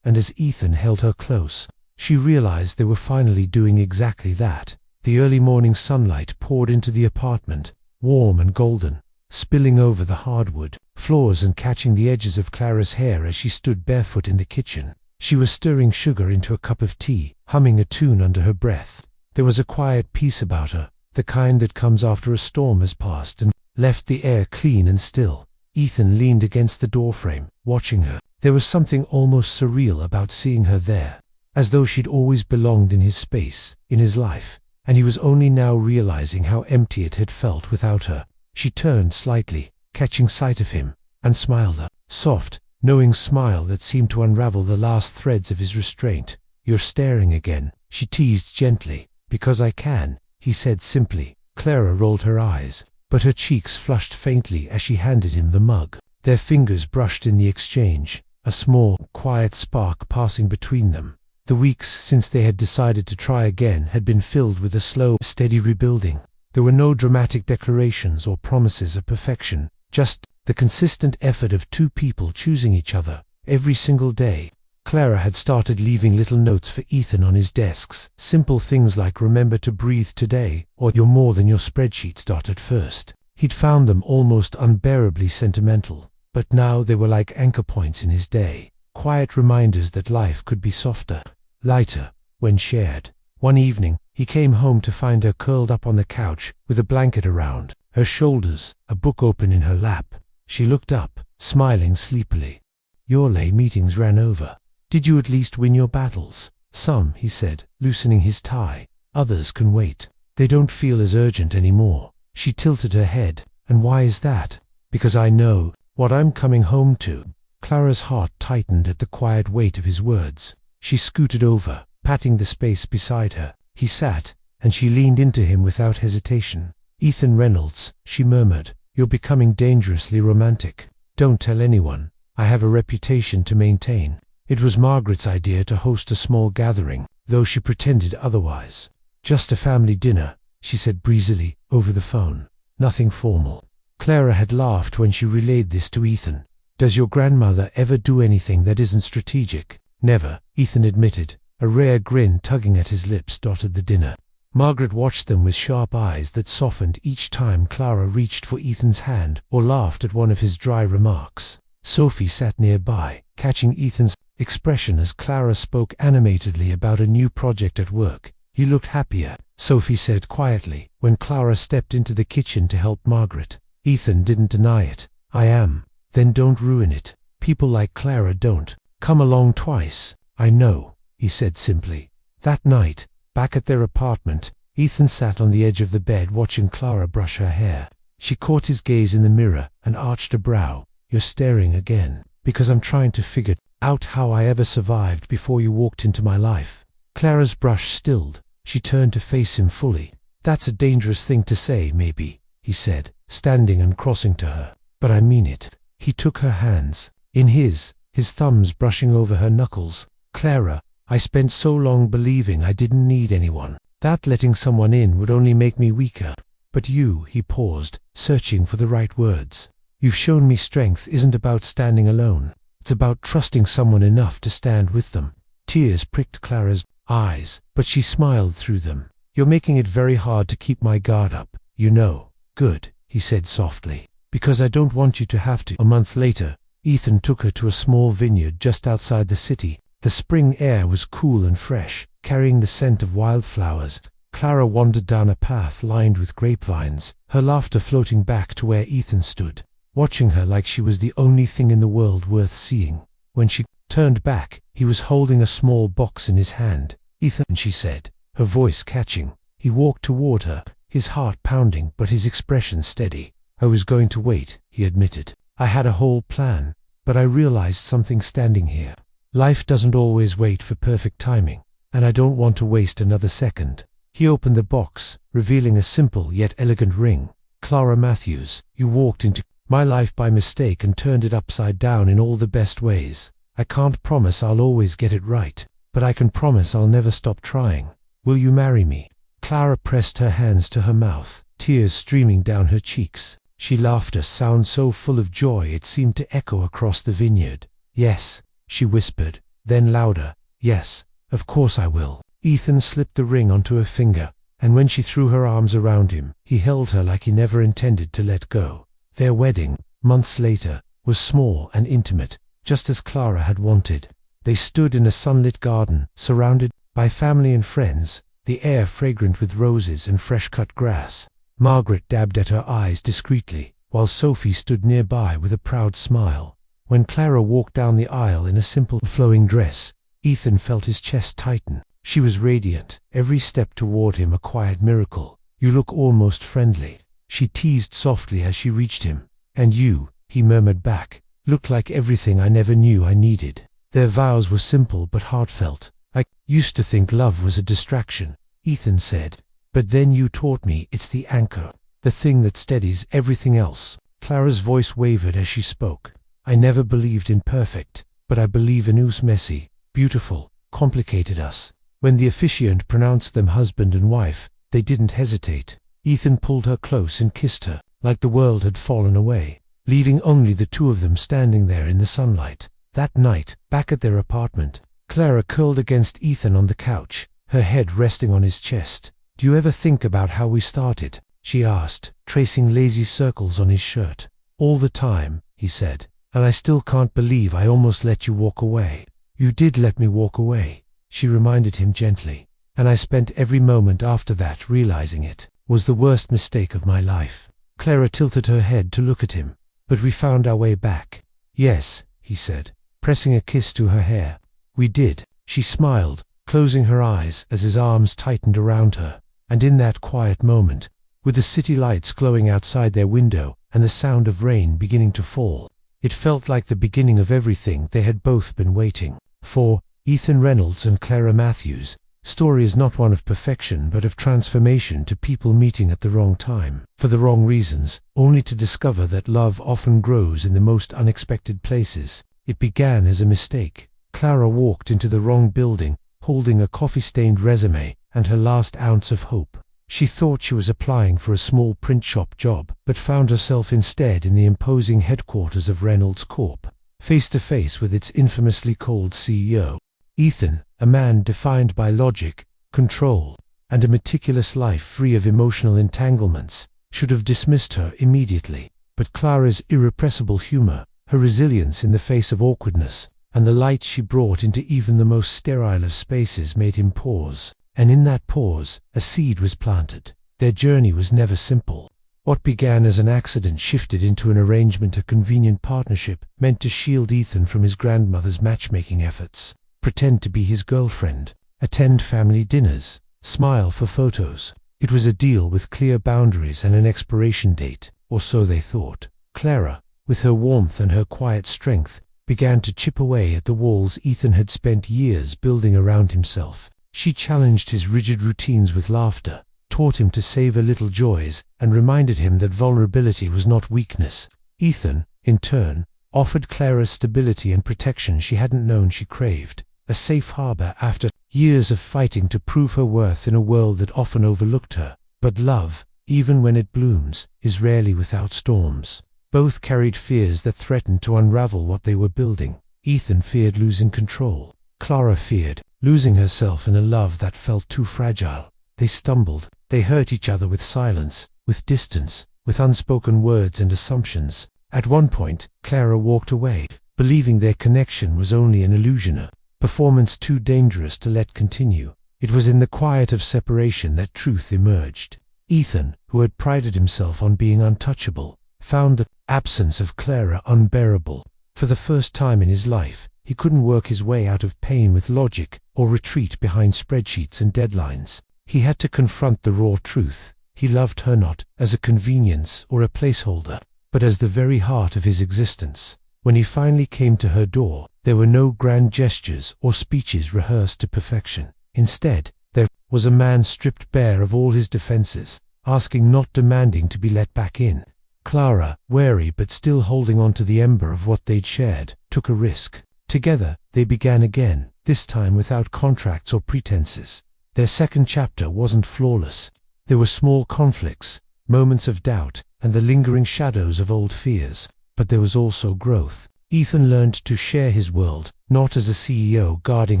And as Ethan held her close, she realized they were finally doing exactly that. The early morning sunlight poured into the apartment, warm and golden, spilling over the hardwood floors and catching the edges of Clara's hair as she stood barefoot in the kitchen. She was stirring sugar into a cup of tea, humming a tune under her breath. There was a quiet peace about her, the kind that comes after a storm has passed and left the air clean and still. Ethan leaned against the doorframe, watching her. There was something almost surreal about seeing her there, as though she'd always belonged in his space, in his life, and he was only now realizing how empty it had felt without her. She turned slightly, catching sight of him, and smiled a soft, knowing smile that seemed to unravel the last threads of his restraint. You're staring again, she teased gently. Because I can, he said simply. Clara rolled her eyes, but her cheeks flushed faintly as she handed him the mug. Their fingers brushed in the exchange, a small, quiet spark passing between them. The weeks since they had decided to try again had been filled with a slow, steady rebuilding. There were no dramatic declarations or promises of perfection, just the consistent effort of two people choosing each other every single day. Clara had started leaving little notes for Ethan on his desks, simple things like "remember to breathe today" or "you're more than your spreadsheets." At first, he'd found them almost unbearably sentimental, but now they were like anchor points in his day, quiet reminders that life could be softer, lighter, when shared. One evening, he came home to find her curled up on the couch, with a blanket around her shoulders, a book open in her lap. She looked up, smiling sleepily. Your lay meetings ran over. Did you at least win your battles? Some, he said, loosening his tie. Others can wait. They don't feel as urgent anymore. She tilted her head. And why is that? Because I know what I'm coming home to. Clara's heart tightened at the quiet weight of his words. She scooted over, patting the space beside her. He sat, and she leaned into him without hesitation. Ethan Reynolds, she murmured, you're becoming dangerously romantic. Don't tell anyone. I have a reputation to maintain. It was Margaret's idea to host a small gathering, though she pretended otherwise. Just a family dinner, she said breezily, over the phone. Nothing formal. Clara had laughed when she relayed this to Ethan. Does your grandmother ever do anything that isn't strategic? Never, Ethan admitted, a rare grin tugging at his lips dotted the dinner. Margaret watched them with sharp eyes that softened each time Clara reached for Ethan's hand or laughed at one of his dry remarks. Sophie sat nearby, catching Ethan's expression as Clara spoke animatedly about a new project at work. You looked happier, Sophie said quietly, when Clara stepped into the kitchen to help Margaret. Ethan didn't deny it. I am. Then don't ruin it. People like Clara don't come along twice. I know, he said simply. That night, back at their apartment, Ethan sat on the edge of the bed watching Clara brush her hair. She caught his gaze in the mirror and arched a brow. You're staring again. Because I'm trying to figure out how I ever survived before you walked into my life. Clara's brush stilled. She turned to face him fully. That's a dangerous thing to say, maybe, he said, standing and crossing to her. But I mean it. He took her hands in his thumbs brushing over her knuckles. Clara, I spent so long believing I didn't need anyone, that letting someone in would only make me weaker. But you, he paused, searching for the right words. You've shown me strength isn't about standing alone. It's about trusting someone enough to stand with them. Tears pricked Clara's eyes, but she smiled through them. You're making it very hard to keep my guard up, you know. Good, he said softly, because I don't want you to have to. A month later, Ethan took her to a small vineyard just outside the city. The spring air was cool and fresh, carrying the scent of wildflowers. Clara wandered down a path lined with grapevines, her laughter floating back to where Ethan stood, watching her like she was the only thing in the world worth seeing. When she turned back, he was holding a small box in his hand. Ethan, she said, her voice catching. He walked toward her, his heart pounding but his expression steady. I was going to wait, he admitted. I had a whole plan, but I realized something standing here. Life doesn't always wait for perfect timing, and I don't want to waste another second. He opened the box, revealing a simple yet elegant ring. Clara Matthews, you walked into my life by mistake and turned it upside down in all the best ways. I can't promise I'll always get it right, but I can promise I'll never stop trying. Will you marry me? Clara pressed her hands to her mouth, tears streaming down her cheeks. She laughed, a sound so full of joy it seemed to echo across the vineyard. Yes, she whispered, then louder, yes, of course I will. Ethan slipped the ring onto her finger, and when she threw her arms around him, he held her like he never intended to let go. Their wedding, months later, was small and intimate, just as Clara had wanted. They stood in a sunlit garden, surrounded by family and friends, the air fragrant with roses and fresh-cut grass. Margaret dabbed at her eyes discreetly, while Sophie stood nearby with a proud smile. When Clara walked down the aisle in a simple flowing dress, Ethan felt his chest tighten. She was radiant, every step toward him a quiet miracle. You look almost friendly, she teased softly as she reached him. And you, he murmured back, look like everything I never knew I needed. Their vows were simple but heartfelt. I used to think love was a distraction, Ethan said. But then you taught me it's the anchor, the thing that steadies everything else. Clara's voice wavered as she spoke. I never believed in perfect, but I believe in who's messy, beautiful, complicated us. When the officiant pronounced them husband and wife, they didn't hesitate. Ethan pulled her close and kissed her, like the world had fallen away, leaving only the two of them standing there in the sunlight. That night, back at their apartment, Clara curled against Ethan on the couch, her head resting on his chest. Do you ever think about how we started? She asked, tracing lazy circles on his shirt. All the time, he said, and I still can't believe I almost let you walk away. You did let me walk away, she reminded him gently, and I spent every moment after that realizing it was the worst mistake of my life. Clara tilted her head to look at him. But we found our way back. Yes, he said, pressing a kiss to her hair. We did. She smiled, closing her eyes as his arms tightened around her. And in that quiet moment, with the city lights glowing outside their window and the sound of rain beginning to fall, it felt like the beginning of everything they had both been waiting for. Ethan Reynolds and Clara Matthews' story is not one of perfection but of transformation, to people meeting at the wrong time, for the wrong reasons, only to discover that love often grows in the most unexpected places. It began as a mistake. Clara walked into the wrong building, holding a coffee-stained resume and her last ounce of hope. She thought she was applying for a small print shop job, but found herself instead in the imposing headquarters of Reynolds Corp, face to face with its infamously cold CEO. Ethan, a man defined by logic, control, and a meticulous life free of emotional entanglements, should have dismissed her immediately. But Clara's irrepressible humor, her resilience in the face of awkwardness, and the light she brought into even the most sterile of spaces made him pause. And in that pause, a seed was planted. Their journey was never simple. What began as an accident shifted into an arrangement, a convenient partnership meant to shield Ethan from his grandmother's matchmaking efforts, pretend to be his girlfriend, attend family dinners, smile for photos. It was a deal with clear boundaries and an expiration date, or so they thought. Clara, with her warmth and her quiet strength, began to chip away at the walls Ethan had spent years building around himself. She challenged his rigid routines with laughter, taught him to savor little joys, and reminded him that vulnerability was not weakness. Ethan, in turn, offered Clara stability and protection she hadn't known she craved, a safe harbor after years of fighting to prove her worth in a world that often overlooked her. But love, even when it blooms, is rarely without storms. Both carried fears that threatened to unravel what they were building. Ethan feared losing control. Clara feared losing herself in a love that felt too fragile. They stumbled. They hurt each other with silence, with distance, with unspoken words and assumptions. At one point, Clara walked away, believing their connection was only an illusion, a performance too dangerous to let continue. It was in the quiet of separation that truth emerged. Ethan, who had prided himself on being untouchable, found the absence of Clara unbearable. For the first time in his life, he couldn't work his way out of pain with logic or retreat behind spreadsheets and deadlines. He had to confront the raw truth. He loved her not as a convenience or a placeholder, but as the very heart of his existence. When he finally came to her door, there were no grand gestures or speeches rehearsed to perfection. Instead, there was a man stripped bare of all his defenses, asking, not demanding, to be let back in. Clara, wary but still holding on to the ember of what they'd shared, took a risk. Together, they began again, this time without contracts or pretenses. Their second chapter wasn't flawless. There were small conflicts, moments of doubt, and the lingering shadows of old fears. But there was also growth. Ethan learned to share his world, not as a CEO guarding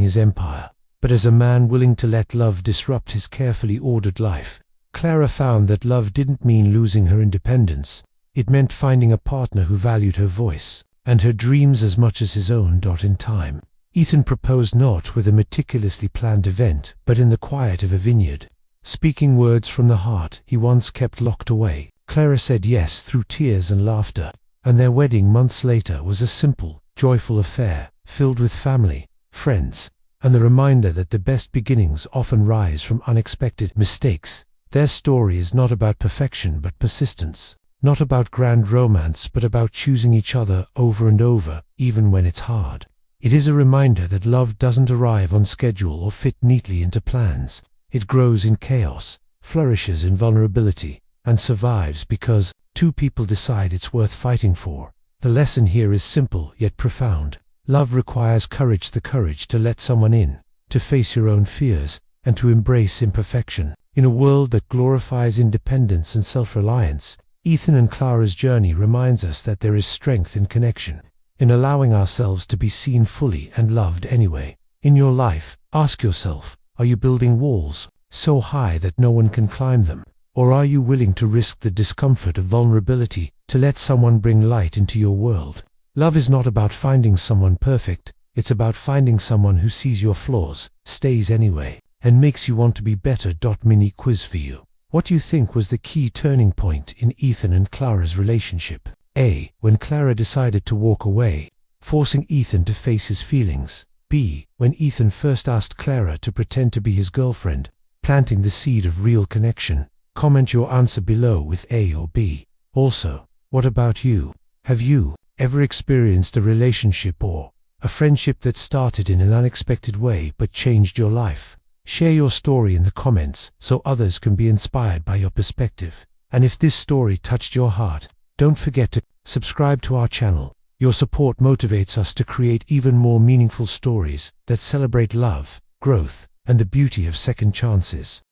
his empire, but as a man willing to let love disrupt his carefully ordered life. Clara found that love didn't mean losing her independence. It meant finding a partner who valued her voice and her dreams as much as his own. In time, Ethan proposed not with a meticulously planned event, but in the quiet of a vineyard. Speaking words from the heart he once kept locked away, Clara said yes through tears and laughter, and their wedding months later was a simple, joyful affair, filled with family, friends, and the reminder that the best beginnings often rise from unexpected mistakes. Their story is not about perfection but persistence, not about grand romance but about choosing each other over and over, even when it's hard. It is a reminder that love doesn't arrive on schedule or fit neatly into plans. It grows in chaos, flourishes in vulnerability, and survives because two people decide it's worth fighting for. The lesson here is simple yet profound. Love requires courage, the courage to let someone in, to face your own fears, and to embrace imperfection. In a world that glorifies independence and self-reliance, Ethan and Clara's journey reminds us that there is strength in connection, in allowing ourselves to be seen fully and loved anyway. In your life, ask yourself, are you building walls so high that no one can climb them? Or are you willing to risk the discomfort of vulnerability to let someone bring light into your world? Love is not about finding someone perfect, it's about finding someone who sees your flaws, stays anyway, and makes you want to be better. Mini quiz for you. What do you think was the key turning point in Ethan and Clara's relationship? A. When Clara decided to walk away, forcing Ethan to face his feelings. B. When Ethan first asked Clara to pretend to be his girlfriend, planting the seed of real connection. Comment your answer below with A or B. Also, what about you? Have you ever experienced a relationship or a friendship that started in an unexpected way but changed your life? Share your story in the comments so others can be inspired by your perspective. And if this story touched your heart, don't forget to subscribe to our channel. Your support motivates us to create even more meaningful stories that celebrate love, growth, and the beauty of second chances.